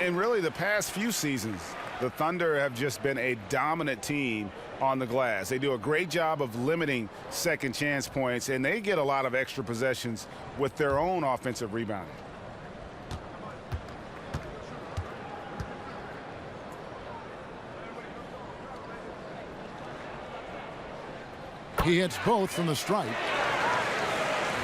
And really the past few seasons, the Thunder have just been a dominant team on the glass. They do a great job of limiting second chance points, and they get a lot of extra possessions with their own offensive rebounding. He hits both from the stripe.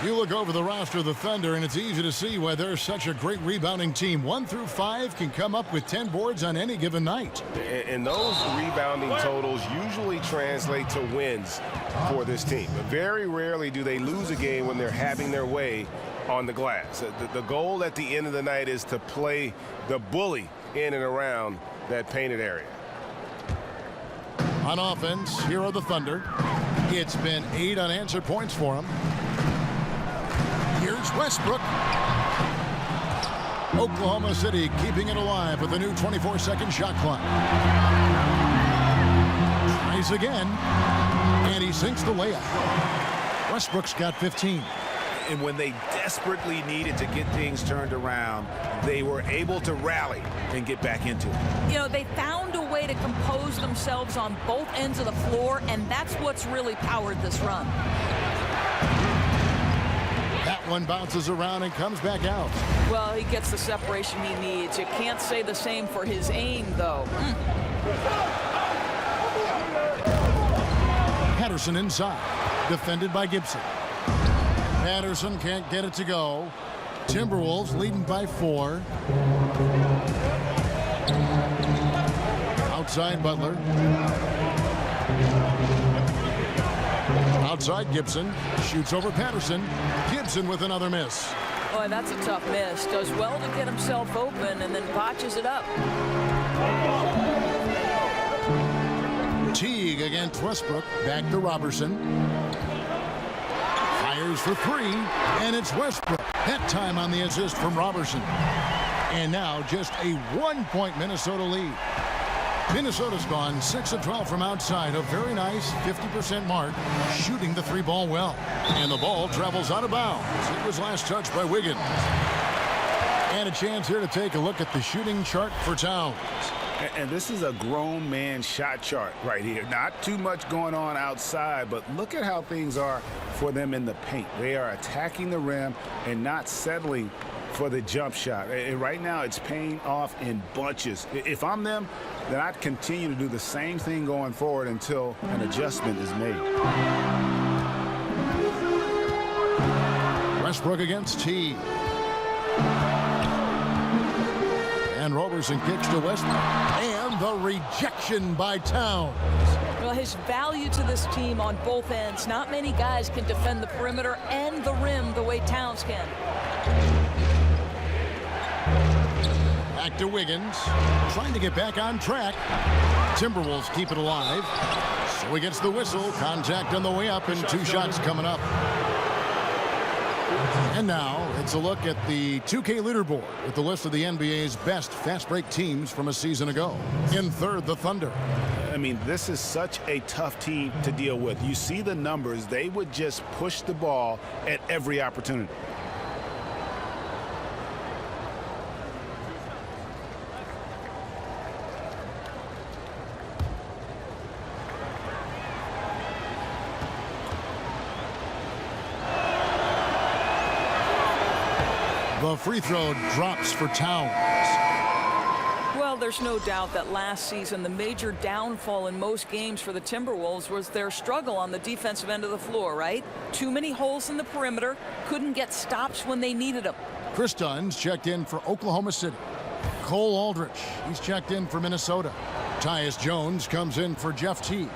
You look over the roster of the Thunder, and it's easy to see why they're such a great rebounding team. 1 through 5 can come up with 10 boards on any given night. And those rebounding totals usually translate to wins for this team. But very rarely do they lose a game when they're having their way on the glass. The goal at the end of the night is to play the bully in and around that painted area. On offense, here are the Thunder. It's been 8 unanswered points for them. Here's Westbrook. Oklahoma City keeping it alive with a new 24-second shot clock. Tries again, and he sinks the layup. Westbrook's got 15. And when they desperately needed to get things turned around, they were able to rally and get back into it. You know, they found a way to compose themselves on both ends of the floor, and that's what's really powered this run. That one bounces around and comes back out. Well, he gets the separation he needs. You can't say the same for his aim, though. Patterson inside, defended by Gibson. Patterson can't get it to go. Timberwolves leading by 4. Outside Butler. Outside Gibson. Shoots over Patterson. Gibson with another miss. Boy, that's a tough miss. Does well to get himself open and then botches it up. Teague against Westbrook. Back to Robertson. Fires for 3, and it's Westbrook. That time on the assist from Robertson. And now just a 1-point Minnesota lead. Minnesota's gone 6 of 12 from outside. A very nice 50% mark, shooting the 3-ball well. And the ball travels out of bounds. It was last touched by Wiggins. And a chance here to take a look at the shooting chart for Towns. And this is a grown man shot chart right here. Not too much going on outside, but look at how things are for them in the paint. They are attacking the rim and not settling for the jump shot. And right now it's paying off in bunches. If I'm them, then I'd continue to do the same thing going forward until an adjustment is made. Westbrook against T. And Robertson kicks to Westbrook. And the rejection by Towns. Well, his value to this team on both ends. Not many guys can defend the perimeter and the rim the way Towns can. Back to Wiggins. Trying to get back on track. Timberwolves keep it alive. So he gets the whistle. Contact on the way up and 2 shots coming up. And now it's a look at the 2K leaderboard with the list of the NBA's best fast break teams from a season ago. In third, the Thunder. I mean, this is such a tough team to deal with. You see the numbers. They would just push the ball at every opportunity. The free throw drops for Towns. Well, there's no doubt that last season the major downfall in most games for the Timberwolves was their struggle on the defensive end of the floor, right? Too many holes in the perimeter, couldn't get stops when they needed them. Chris Dunn's checked in for Oklahoma City. Cole Aldrich, he's checked in for Minnesota. Tyus Jones comes in for Jeff Teague.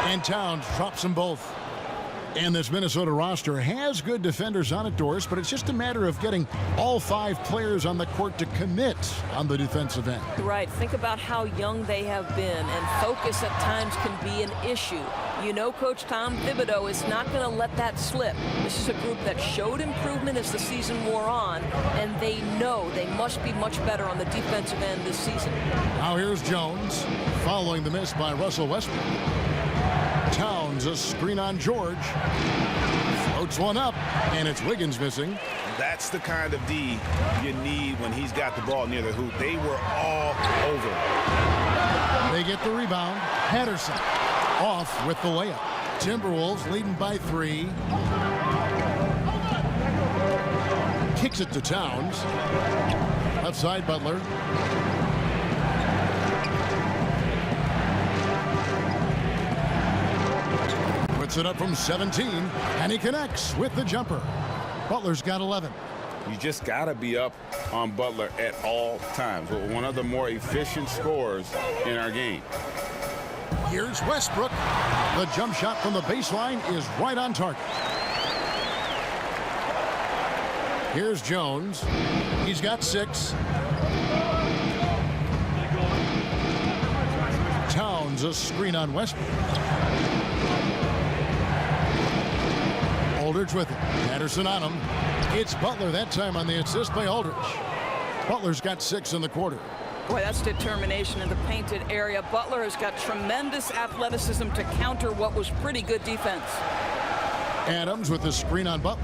And Towns drops them both. And this Minnesota roster has good defenders on it, Doris, but it's just a matter of getting all 5 players on the court to commit on the defensive end. Right. Think about how young they have been, and focus at times can be an issue. You know, Coach Tom Thibodeau is not going to let that slip. This is a group that showed improvement as the season wore on, and they know they must be much better on the defensive end this season. Now here's Jones, following the miss by Russell Westbrook. Towns, a screen on George. Floats one up, and it's Wiggins missing. That's the kind of D you need when he's got the ball near the hoop. They were all over. They get the rebound. Patterson off with the layup. Timberwolves leading by 3. Kicks it to Towns. Left side, Butler. Puts it up from 17, and he connects with the jumper. Butler's got 11. You just got to be up on Butler at all times. One of the more efficient scorers in our game. Here's Westbrook. The jump shot from the baseline is right on target. Here's Jones. He's got 6. Towns, a screen on Westbrook. Aldridge with it. Patterson on him. It's Butler that time on the assist by Aldridge. Butler's got 6 in the quarter. Boy, that's determination in the painted area. Butler has got tremendous athleticism to counter what was pretty good defense. Adams with the screen on Butler.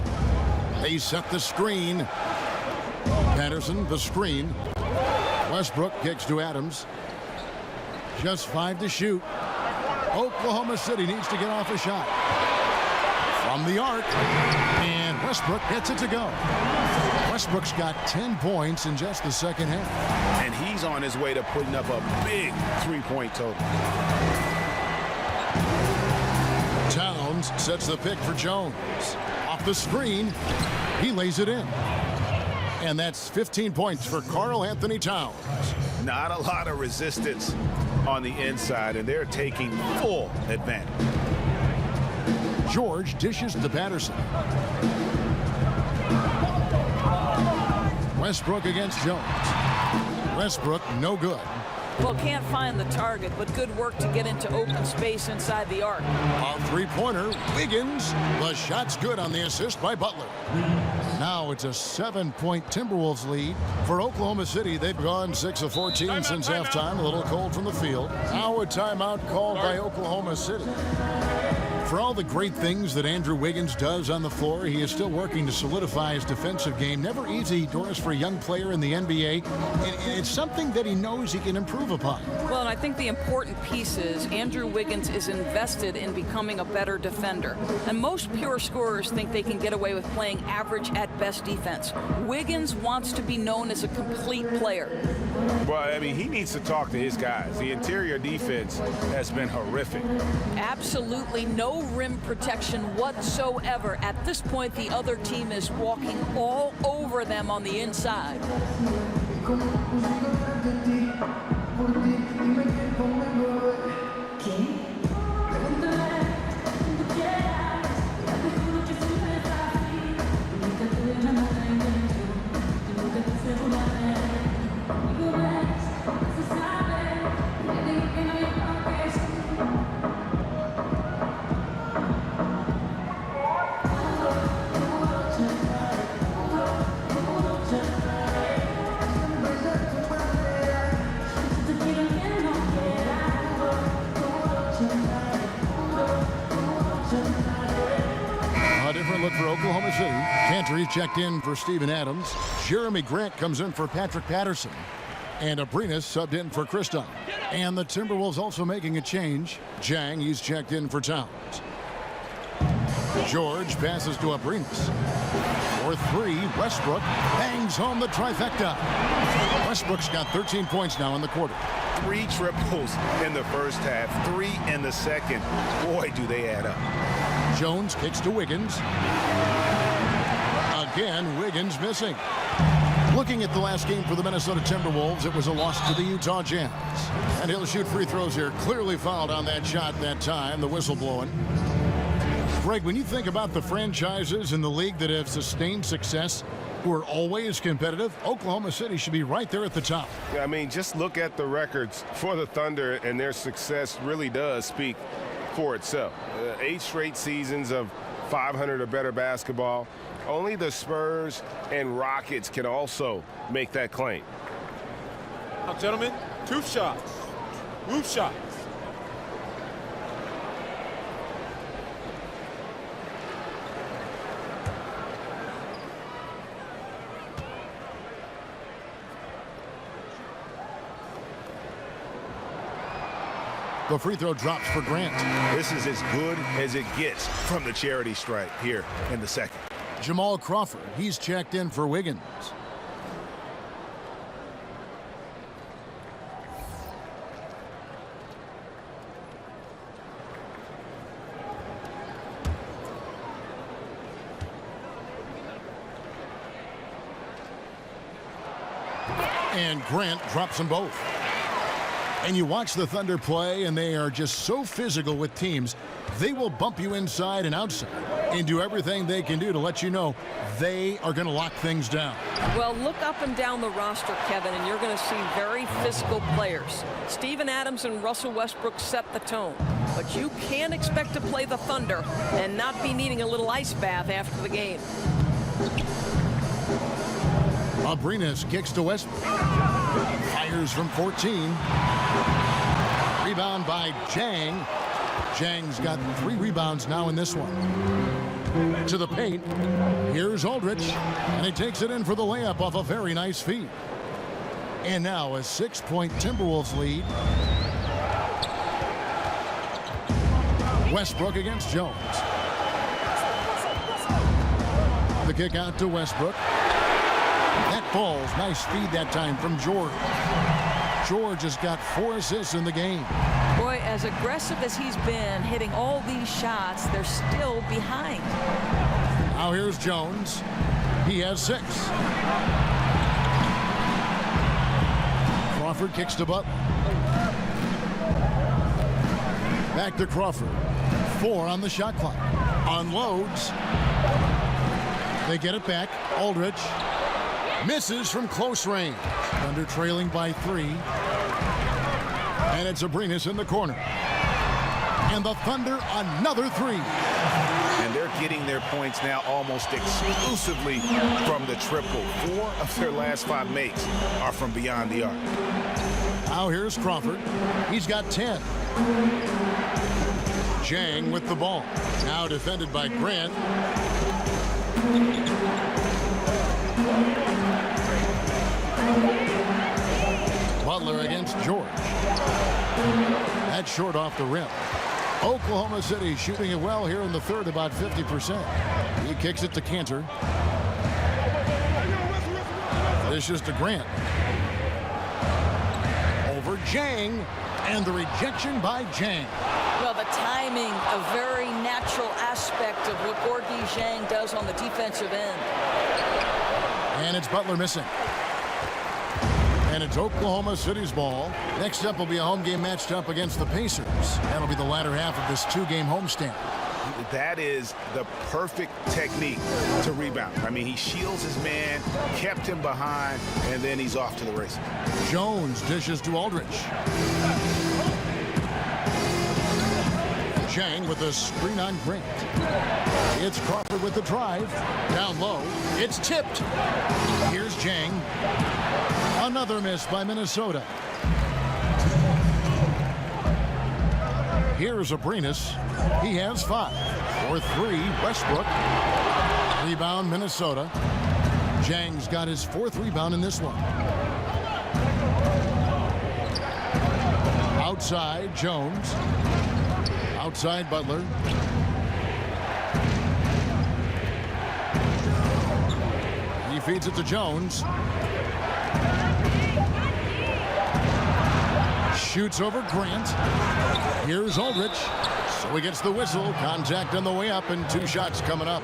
They set the screen. Patterson, the screen. Westbrook kicks to Adams. Just 5 to shoot. Oklahoma City needs to get off a shot. From the arc, and Westbrook gets it to go. Westbrook's got 10 points in just the second half. And he's on his way to putting up a big 3-point total. Towns sets the pick for Jones. Off the screen, he lays it in. And that's 15 points for Karl Anthony Towns. Not a lot of resistance on the inside, and they're taking full advantage. George dishes to Patterson. Westbrook against Jones. Westbrook, no good. Well, can't find the target, but good work to get into open space inside the arc. A 3-pointer, Wiggins. The shot's good on the assist by Butler. Now it's a 7-point Timberwolves lead. For Oklahoma City, they've gone 6 of 14 since halftime. A little cold from the field. Now a timeout called by Oklahoma City. For all the great things that Andrew Wiggins does on the floor, he is still working to solidify his defensive game. Never easy, Doris, for a young player in the NBA. And it's something that he knows he can improve upon. Well, and I think the important piece is Andrew Wiggins is invested in becoming a better defender. And most pure scorers think they can get away with playing average at best defense. Wiggins wants to be known as a complete player. Well, I mean, he needs to talk to his guys. The interior defense has been horrific. Absolutely no rim protection whatsoever. At this point, the other team is walking all over them on the inside. Look for Oklahoma City. Cantor checked in for Steven Adams. Jeremy Grant comes in for Patrick Patterson. And Abrinas subbed in for Chris Dunn. And the Timberwolves also making a change. Jang, he's checked in for Towns. George passes to Abrinas. For 3, Westbrook bangs home the trifecta. Westbrook's got 13 points now in the quarter. 3 triples in the first half, 3 in the second. Boy, do they add up. Jones kicks to Wiggins. Again, Wiggins missing. Looking at the last game for the Minnesota Timberwolves, it was a loss to the Utah Jazz. And he'll shoot free throws here. Clearly fouled on that shot that time, the whistle blowing. Greg, when you think about the franchises in the league that have sustained success, who are always competitive, Oklahoma City should be right there at the top. I mean, just look at the records for the Thunder, and their success really does speak for itself. 8 straight seasons of 500 or better basketball. Only the Spurs and Rockets can also make that claim. Now, gentlemen, 2 shots. 2 shots. The free throw drops for Grant. This is as good as it gets from the charity stripe here in the second. Jamal Crawford, he's checked in for Wiggins. And Grant drops them both. And you watch the Thunder play, and they are just so physical with teams. They will bump you inside and outside and do everything they can do to let you know they are going to lock things down. Well, look up and down the roster, Kevin, and you're going to see very physical players. Steven Adams and Russell Westbrook set the tone. But you can't expect to play the Thunder and not be needing a little ice bath after the game. Abrinas kicks to Westbrook. Fires from 14. Rebound by Jang. Jang's got 3 rebounds now in this one. To the paint. Here's Aldridge. And he takes it in for the layup off a very nice feed. And now a 6-point Timberwolves lead. Westbrook against Jones. The kick out to Westbrook. That falls. Nice feed that time from George. George has got 4 assists in the game. Boy, as aggressive as he's been hitting all these shots, they're still behind. Now here's Jones. He has 6. Crawford kicks to Butler. Back to Crawford. 4 on the shot clock. Unloads. They get it back. Aldridge. Misses from close range. Thunder trailing by 3. And it's Abrinas in the corner. And the Thunder another 3. And they're getting their points now almost exclusively from the triple. 4 of their last 5 makes are from beyond the arc. Now here's Crawford. He's got 10. Jang with the ball. Now defended by Grant. Butler against George. That's short off the rim. Oklahoma City shooting it well here in the third, about 50%. He kicks it to Cantor. This is to Grant. Over Jang, and the rejection by Jang. Well, the timing, a very natural aspect of what Gorgui Dieng does on the defensive end. And it's Butler missing. And it's Oklahoma City's ball. Next up will be a home game matched up against the Pacers. That'll be the latter half of this 2-game homestand. That is the perfect technique to rebound. I mean, he shields his man, kept him behind, and then he's off to the races. Jones dishes to Aldridge. Jang with a screen on Grant. It's Crawford with the drive. Down low. It's tipped. Here's Jang. Another miss by Minnesota. Here's Abrinas. He has 5. For 3, Westbrook. Rebound, Minnesota. Jang's got his 4th rebound in this one. Outside, Jones. Outside, Butler. He feeds it to Jones. Shoots over Grant. Here's Aldridge. So he gets the whistle. Contact on the way up and 2 shots coming up.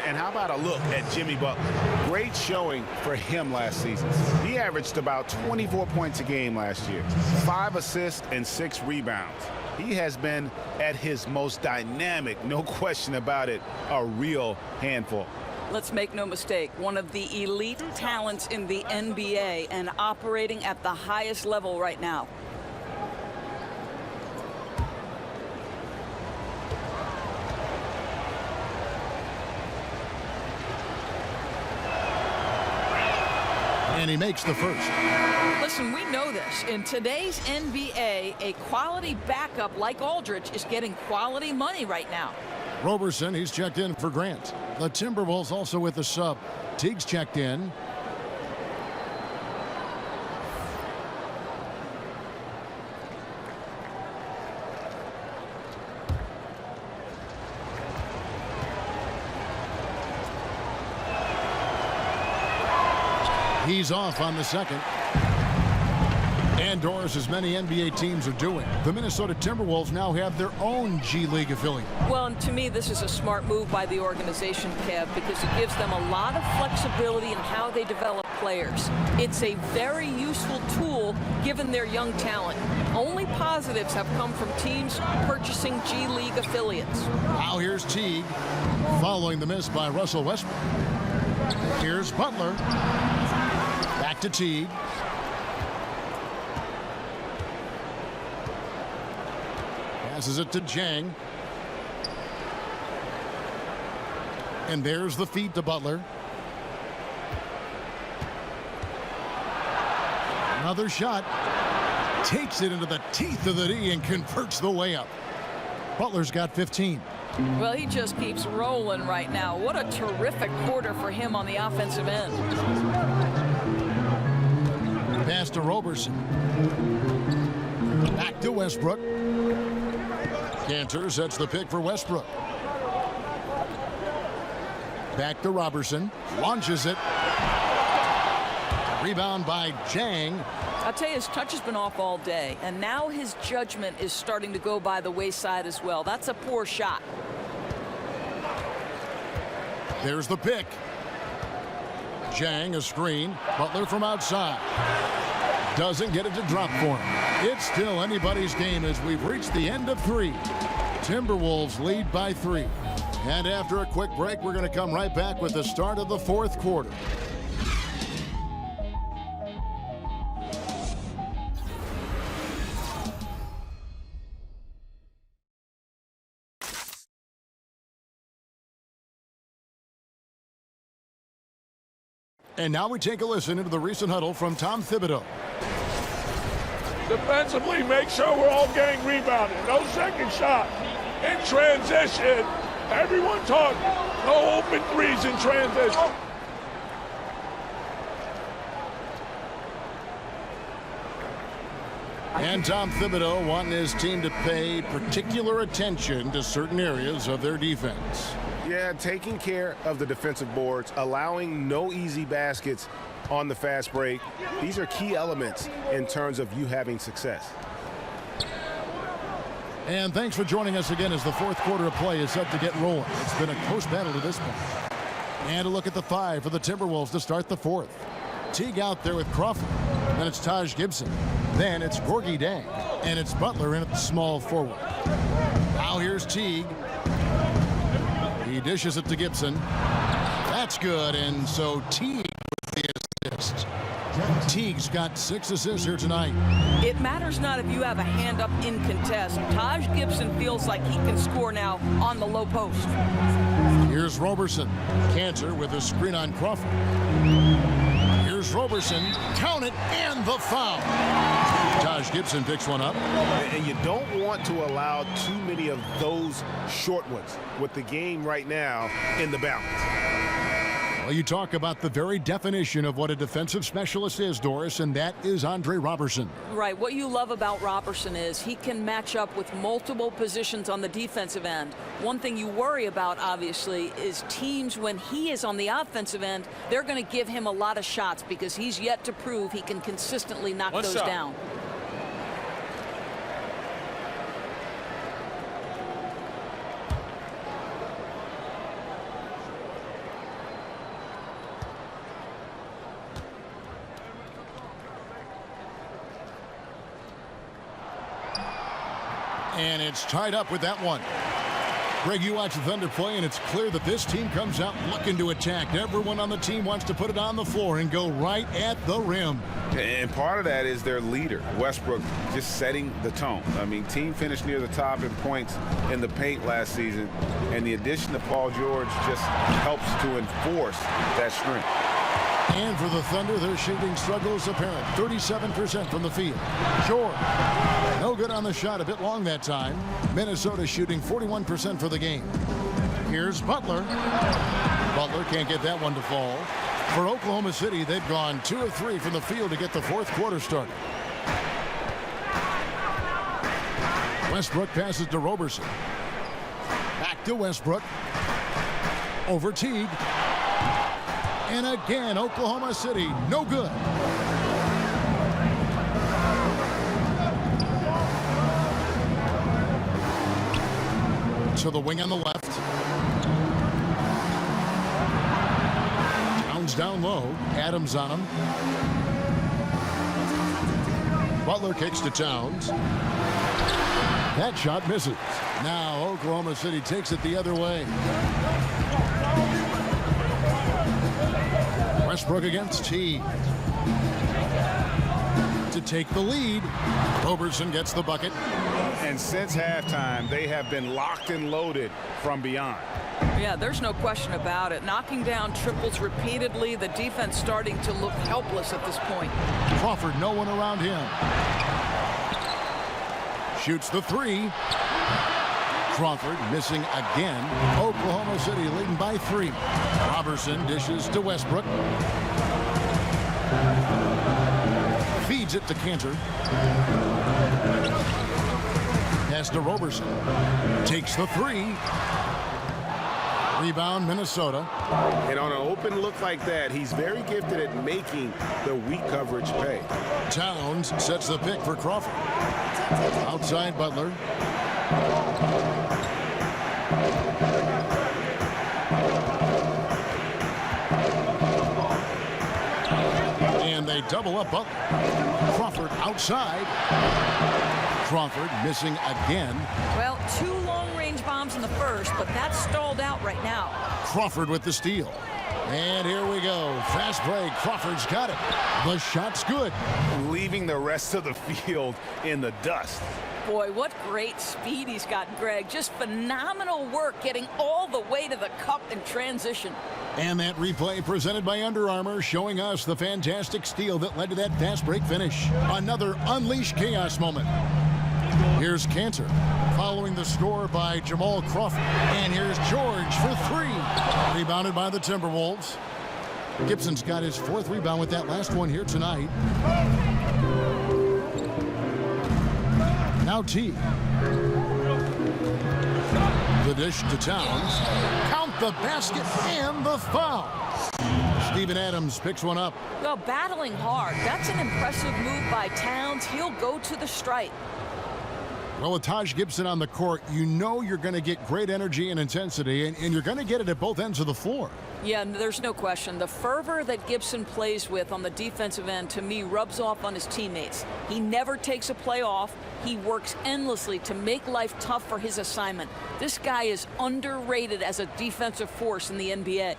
And how about a look at Jimmy Butler? Great showing for him last season. He averaged about 24 points a game last year, 5 assists and 6 rebounds. He has been at his most dynamic, no question about it, a real handful. Let's make no mistake, one of the elite talents in the NBA and operating at the highest level right now. And he makes the first. Listen, we know this. In today's NBA, a quality backup like Aldridge is getting quality money right now. Roberson, he's checked in for Grant. The Timberwolves also with the sub. Teague's checked in. He's off on the second. And Doris, as many NBA teams are doing, the Minnesota Timberwolves now have their own G League affiliate. Well, and to me, this is a smart move by the organization, Kev, because it gives them a lot of flexibility in how they develop players. It's a very useful tool given their young talent. Only positives have come from teams purchasing G League affiliates. Now here's Teague following the miss by Russell Westbrook. Here's Butler. Back to Teague. Passes it to Jang. And there's the feed to Butler. Another shot. Takes it into the teeth of the D and converts the layup. Butler's got 15. Well, he just keeps rolling right now. What a terrific quarter for him on the offensive end. Pass to Roberson. Back to Westbrook. Cantor sets the pick for Westbrook. Back to Roberson. Launches it. Rebound by Jang. I'll tell you, his touch has been off all day, and now his judgment is starting to go by the wayside as well. That's a poor shot. There's the pick. Jang, a screen. Butler from outside. Doesn't get it to drop for him. It's still anybody's game as we've reached the end of 3. Timberwolves lead by 3. And after a quick break, we're going to come right back with the start of the 4th quarter. And now we take a listen into the recent huddle from Tom Thibodeau. Defensively, make sure we're all getting rebounded. No second shot. In transition, everyone talk. No open threes in transition. And Tom Thibodeau wanting his team to pay particular attention to certain areas of their defense. Yeah, taking care of the defensive boards, allowing no easy baskets on the fast break. These are key elements in terms of you having success. And thanks for joining us again as the 4th quarter of play is set to get rolling. It's been a close battle to this point. And a look at the 5 for the Timberwolves to start the 4th. Teague out there with Crawford. Then it's Taj Gibson. Then it's Gorgie Dang. And it's Butler in at the small forward. Now here's Teague. He dishes it to Gibson. That's good, and so Teague with the assist. Teague's got 6 assists here tonight. It matters not if you have a hand up in contest. Taj Gibson feels like he can score now on the low post. Here's Roberson. Cantor with a screen on Crawford. Here's Roberson. Count it, and the foul. Taj Gibson picks one up. And you don't want to allow too many of those short ones with the game right now in the balance. Well, you talk about the very definition of what a defensive specialist is, Doris, and that is Andre Roberson. Right. What you love about Roberson is he can match up with multiple positions on the defensive end. One thing you worry about, obviously, is teams when he is on the offensive end, they're going to give him a lot of shots because he's yet to prove he can consistently knock those down. And it's tied up with that one. Greg, you watch the Thunder play, and it's clear that this team comes out looking to attack. Everyone on the team wants to put it on the floor and go right at the rim. And part of that is their leader, Westbrook, just setting the tone. I mean, team finished near the top in points in the paint last season, and the addition of Paul George just helps to enforce that strength. And for the Thunder, their shooting struggle is apparent. 37% from the field. George, no good on the shot, a bit long that time. Minnesota shooting 41% for the game. Here's Butler. Butler can't get that one to fall. For Oklahoma City, they've gone 2 of 3 from the field to get the fourth quarter started. Westbrook passes to Roberson. Back to Westbrook. Over Teague. And again, Oklahoma City, no good. To the wing on the left. Towns down low. Adams on him. Butler kicks to Towns. That shot misses. Now Oklahoma City takes it the other way. Westbrook against T. To take the lead. Roberson gets the bucket. And since halftime, they have been locked and loaded from beyond. Yeah, there's no question about it. Knocking down triples repeatedly. The defense starting to look helpless at this point. Crawford, no one around him. Shoots the three. Crawford missing again. Oklahoma City leading by 3. Roberson dishes to Westbrook. Feeds it to Cantor. Pass to Roberson. Takes the 3. Rebound, Minnesota. And on an open look like that, he's very gifted at making the weak coverage pay. Towns sets the pick for Crawford. Outside Butler. And they double up Butler. Crawford outside. Crawford missing again. Well, 2 long-range bombs in the first, but that's stalled out right now. Crawford with the steal. And here we go. Fast break. Crawford's got it. The shot's good. Leaving the rest of the field in the dust. Boy, what great speed he's got, Greg. Just phenomenal work getting all the way to the cup in transition. And that replay presented by Under Armour showing us the fantastic steal that led to that fast break finish. Another Unleash Chaos moment. Here's Cantor following the score by Jamal Crawford. And here's George for 3. Rebounded by the Timberwolves. Gibson's got his 4th rebound with that last one here tonight. Now T. The dish to Towns. Count the basket and the foul. Steven Adams picks one up. Well, battling hard. That's an impressive move by Towns. He'll go to the stripe. Well, with Taj Gibson on the court, you know you're going to get great energy and intensity, and you're going to get it at both ends of the floor. Yeah, there's no question. The fervor that Gibson plays with on the defensive end, to me, rubs off on his teammates. He never takes a play off. He works endlessly to make life tough for his assignment. This guy is underrated as a defensive force in the NBA.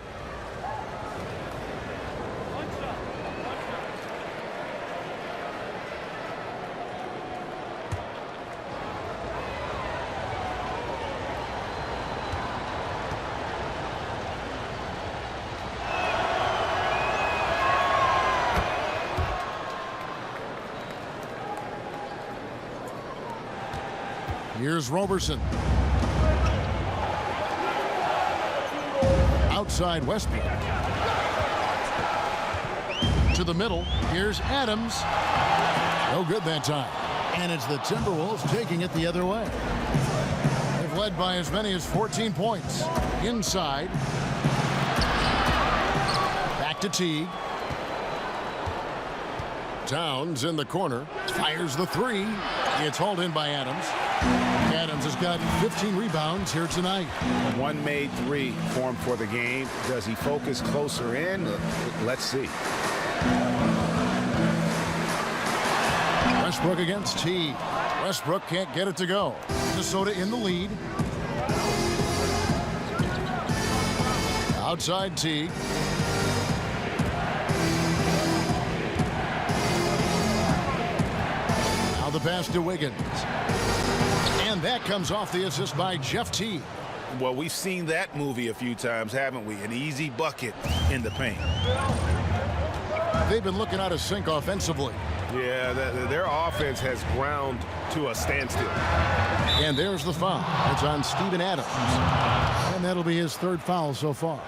Here's Roberson. Outside Westbrook. To the middle. Here's Adams. No good that time. And it's the Timberwolves taking it the other way. They've led by as many as 14 points. Inside. Back to Teague. Towns in the corner. Fires the 3. It's hauled in by Adams. Adams has got 15 rebounds here tonight. One made 3 formed for the game. Does he focus closer in? Let's see. Westbrook against T. Westbrook can't get it to go. Minnesota in the lead. Outside T. Now the pass to Wiggins. And that comes off the assist by Jeff T. Well, we've seen that movie a few times, haven't we? An easy bucket in the paint. They've been looking out of sync offensively. Yeah, their offense has ground to a standstill. And there's the foul. It's on Steven Adams. And that'll be his third foul so far.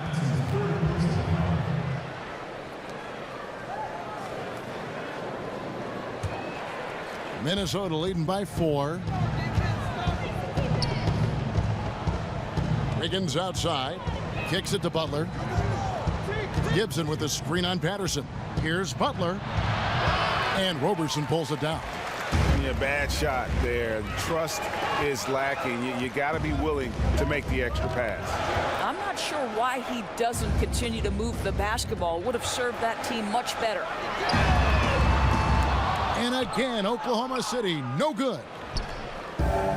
Minnesota leading by 4. Wiggins outside. Kicks it to Butler. Gibson with the screen on Patterson. Here's Butler. And Roberson pulls it down. Yeah, bad shot there. Trust is lacking. You got to be willing to make the extra pass. I'm not sure why he doesn't continue to move the basketball. Would have served that team much better. And again, Oklahoma City, no good.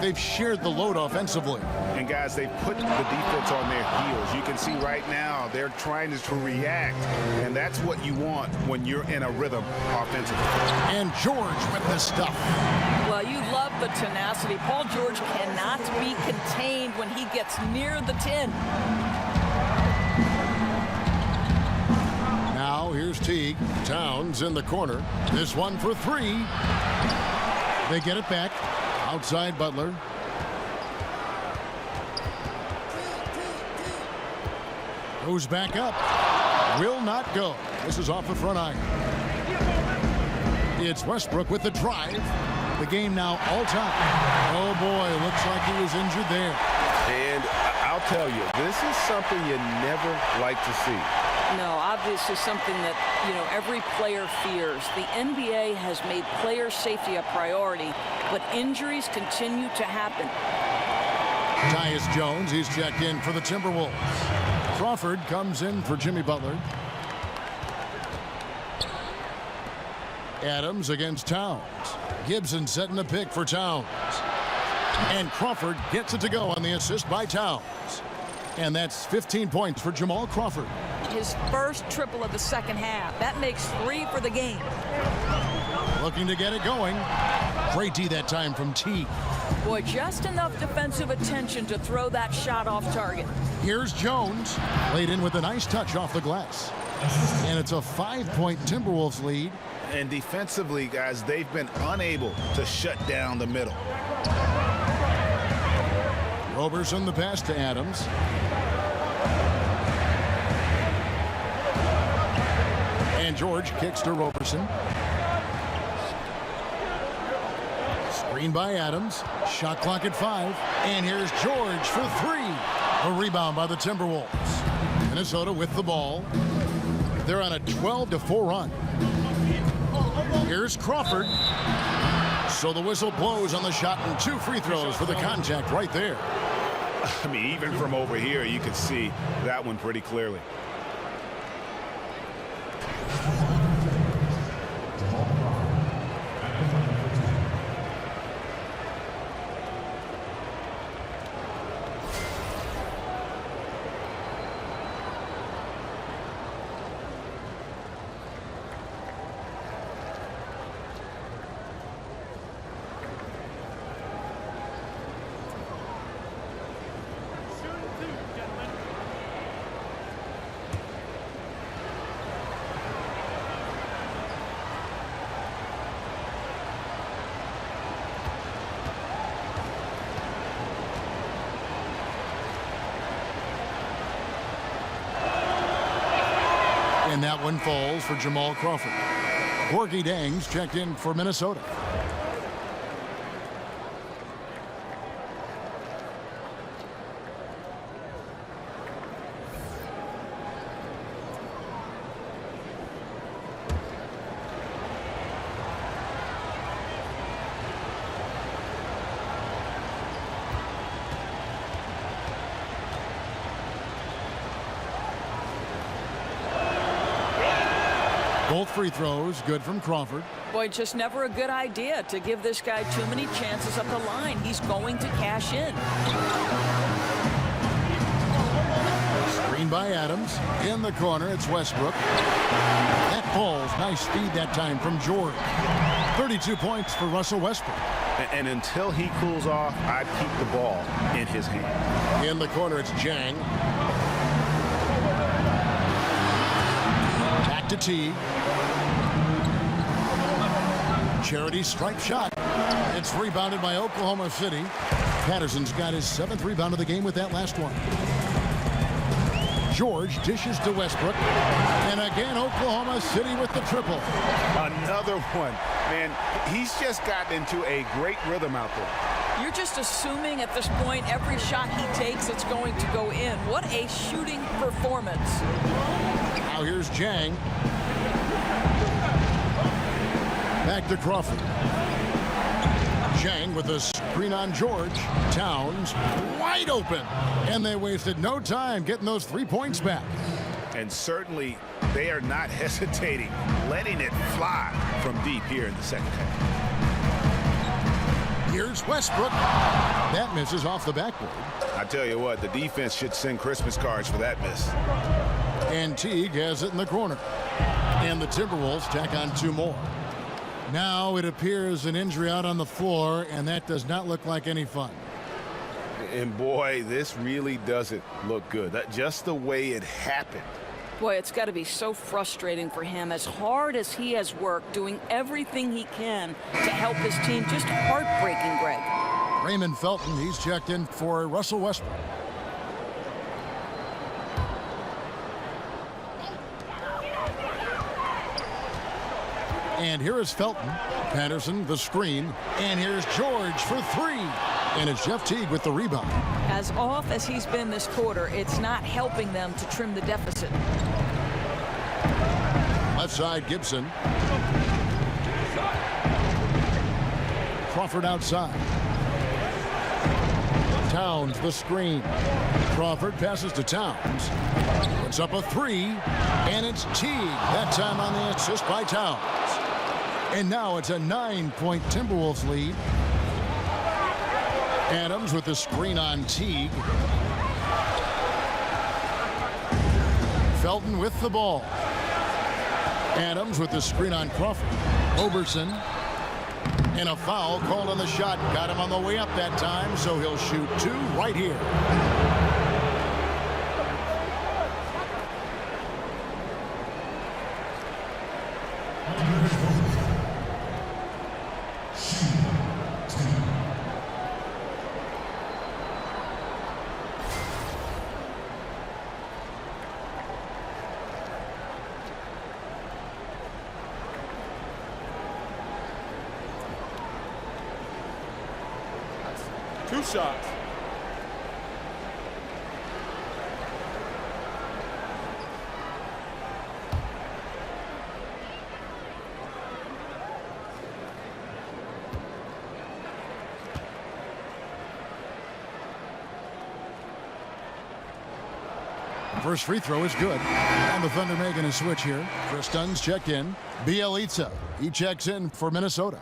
They've shared the load offensively. And guys, they put the defense on their heels. You can see right now they're trying to react, and that's what you want when you're in a rhythm offensively. And George with the stuff. Well, you love the tenacity. Paul George cannot be contained when he gets near the 10. Now here's Teague. Towns in the corner. This one for 3. They get it back. Outside Butler. Goes back up. Will not go. This is off the front iron. It's Westbrook with the drive. The game now all time. Oh boy, looks like he was injured there. And I'll tell you, this is something you never like to see. No, obviously something that, every player fears. The NBA has made player safety a priority, but injuries continue to happen. Tyus Jones, he's checked in for the Timberwolves. Crawford comes in for Jimmy Butler. Adams against Towns. Gibson setting the pick for Towns. And Crawford gets it to go on the assist by Towns. And that's 15 points for Jamal Crawford. His first triple of the second half. That makes 3 for the game. Looking to get it going. Great D that time from T. Boy, just enough defensive attention to throw that shot off target. Here's Jones. Laid in with a nice touch off the glass. And it's a 5-point Timberwolves lead. And defensively, guys, they've been unable to shut down the middle. Roberson the pass to Adams. And George kicks to Roberson. Screen by Adams. Shot clock at 5. And here's George for 3. A rebound by the Timberwolves. Minnesota with the ball. They're on a 12-4 run. Here's Crawford. So the whistle blows on the shot and 2 free throws for the contact right there. I mean, even from over here, you can see that one pretty clearly. And that one falls for Jamal Crawford. Gorgie Dangs checked in for Minnesota. Both free throws good from Crawford. Boy, just never a good idea to give this guy too many chances at the line. He's going to cash in. Screen by Adams. In the corner, it's Westbrook. That falls. Nice speed that time from George. 32 points for Russell Westbrook. And until he cools off, I'd keep the ball in his hand. In the corner, it's Jang. Back to T. Charity stripe shot. It's rebounded by Oklahoma City. Patterson's got his 7th rebound of the game with that last one. George dishes to Westbrook. And again, Oklahoma City with the triple. Another one. Man, he's just gotten into a great rhythm out there. You're just assuming at this point every shot he takes, it's going to go in. What a shooting performance. Now here's Jang. Back to Crawford. Jang with a screen on George. Towns wide open. And they wasted no time getting those 3 points back. And certainly they are not hesitating, letting it fly from deep here in the second half. Here's Westbrook. That misses off the backboard. I tell you what, the defense should send Christmas cards for that miss. And Teague has it in the corner. And the Timberwolves tack on 2 more. Now it appears an injury out on the floor, and that does not look like any fun. And boy, this really doesn't look good. That just the way it happened. Boy, it's got to be so frustrating for him. As hard as he has worked, doing everything he can to help his team. Just heartbreaking, Greg. Raymond Felton, he's checked in for Russell Westbrook. And here is Felton. Patterson, the screen. And here's George for 3. And it's Jeff Teague with the rebound. As off as he's been this quarter, it's not helping them to trim the deficit. Left side, Gibson. Crawford outside. Towns, the screen. Crawford passes to Towns. Puts up a 3. And it's Teague. That time on the assist by Towns. And now it's a 9-point Timberwolves lead. Adams with the screen on Teague. Felton with the ball. Adams with the screen on Crawford. Oberson. And a foul called on the shot. Got him on the way up that time, so he'll shoot 2 right here. Two shots. First free throw is good. And the Thunder making a switch here. Chris Dunn's checked in. Bielitsa, he checks in for Minnesota.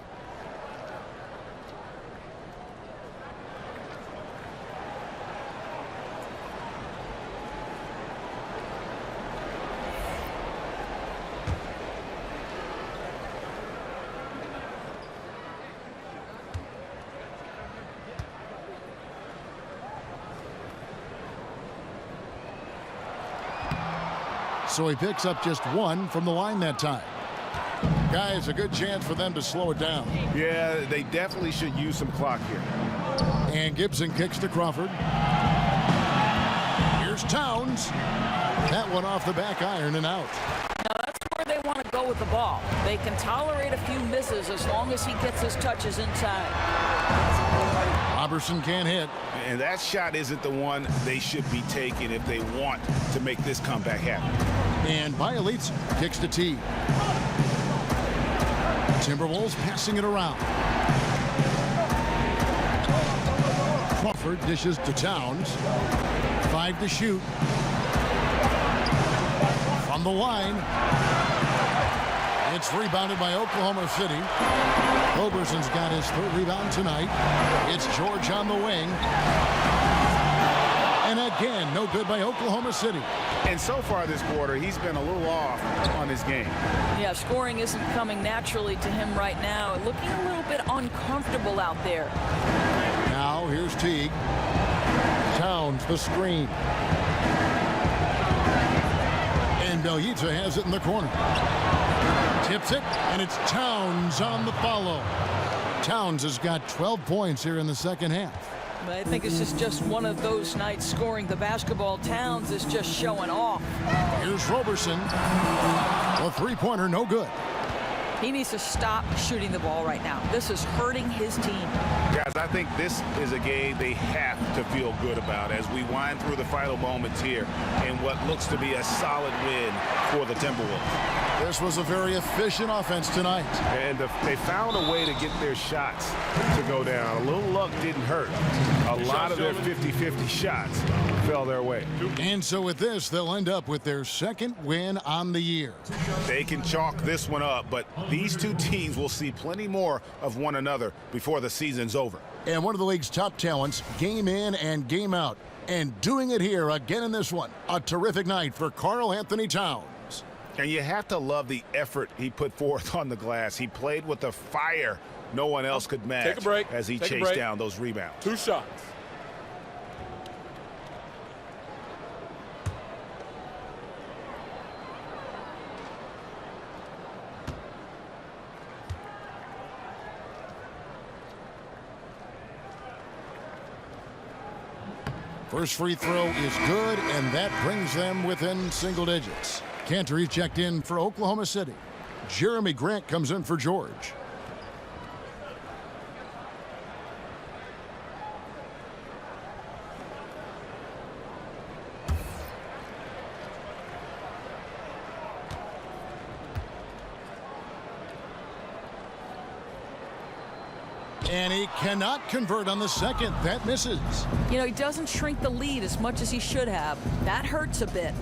So he picks up just 1 from the line that time. Guys, a good chance for them to slow it down. Yeah, they definitely should use some clock here. And Gibson kicks to Crawford. Here's Towns. That one off the back iron and out. Now that's where they want to go with the ball. They can tolerate a few misses as long as he gets his touches inside. Robertson can't hit. And that shot isn't the one they should be taking if they want to make this comeback happen. And Bielitsa kicks to T. Timberwolves passing it around. Crawford dishes to Towns. 5 to shoot. From the line. It's rebounded by Oklahoma City. Roberson's got his third rebound tonight. It's George on the wing. And again, no good by Oklahoma City. And so far this quarter, he's been a little off on his game. Yeah, scoring isn't coming naturally to him right now. Looking a little bit uncomfortable out there. Now here's Teague. Towns the screen. And Belyita has it in the corner. Tips it, and it's Towns on the follow. Towns has got 12 points here in the second half. I think this is just one of those nights scoring the basketball. Towns is just showing off. Here's Roberson. A three-pointer, no good. He needs to stop shooting the ball right now. This is hurting his team. Guys, I think this is a game they have to feel good about as we wind through the final moments here in what looks to be a solid win for the Timberwolves. This was a very efficient offense tonight. And they found a way to get their shots to go down. A little luck didn't hurt. A lot of their 50-50 shots fell their way. And so with this, they'll end up with their second win on the year. They can chalk this one up, but these two teams will see plenty more of one another before the season's over. And one of the league's top talents, game in and game out. And doing it here again in this one. A terrific night for Karl Anthony Towns. And you have to love the effort he put forth on the glass. He played with a fire no one else could match. Take a break. As he chased down those rebounds. 2 shots. First free throw is good, and that brings them within single digits. Cantor checked in for Oklahoma City. Jeremy Grant comes in for George. And he cannot convert on the second. That misses. You know, he doesn't shrink the lead as much as he should have. That hurts a bit.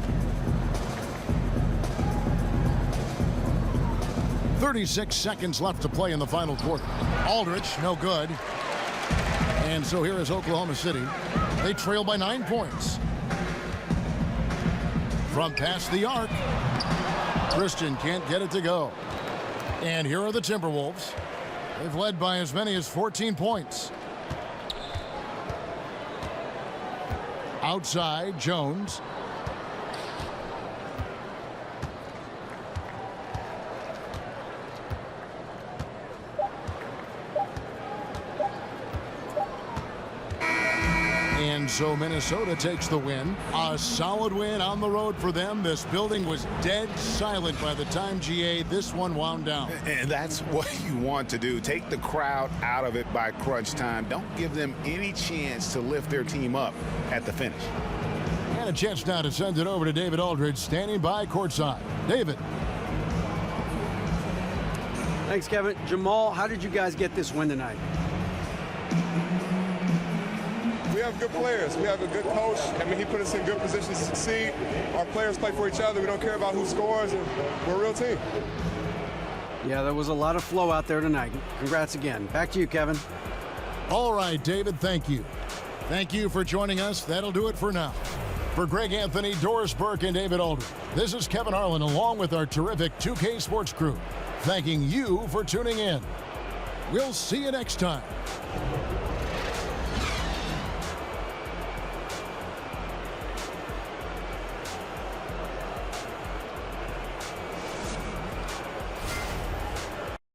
36 seconds left to play in the final quarter. Aldridge, no good. And so here is Oklahoma City. They trail by 9 points. From past the arc, Christian can't get it to go. And here are the Timberwolves. They've led by as many as 14 points. Outside, Jones. And so Minnesota takes the win. A solid win on the road for them. This building was dead silent by the time, GA, this one wound down. And that's what you want to do. Take the crowd out of it by crunch time. Don't give them any chance to lift their team up at the finish. And a chance now to send it over to David Aldridge, standing by courtside. David. Thanks, Kevin. Jamal, how did you guys get this win tonight? We have good players. We have a good coach. I mean, he put us in good positions to succeed. Our players play for each other. We don't care about who scores, and we're a real team. Yeah, there was a lot of flow out there tonight. Congrats again. Back to you, Kevin. All right, David, thank you. Thank you for joining us. That'll do it for now. For Greg Anthony, Doris Burke, and David Aldridge, this is Kevin Harlan along with our terrific 2K Sports crew, thanking you for tuning in. We'll see you next time.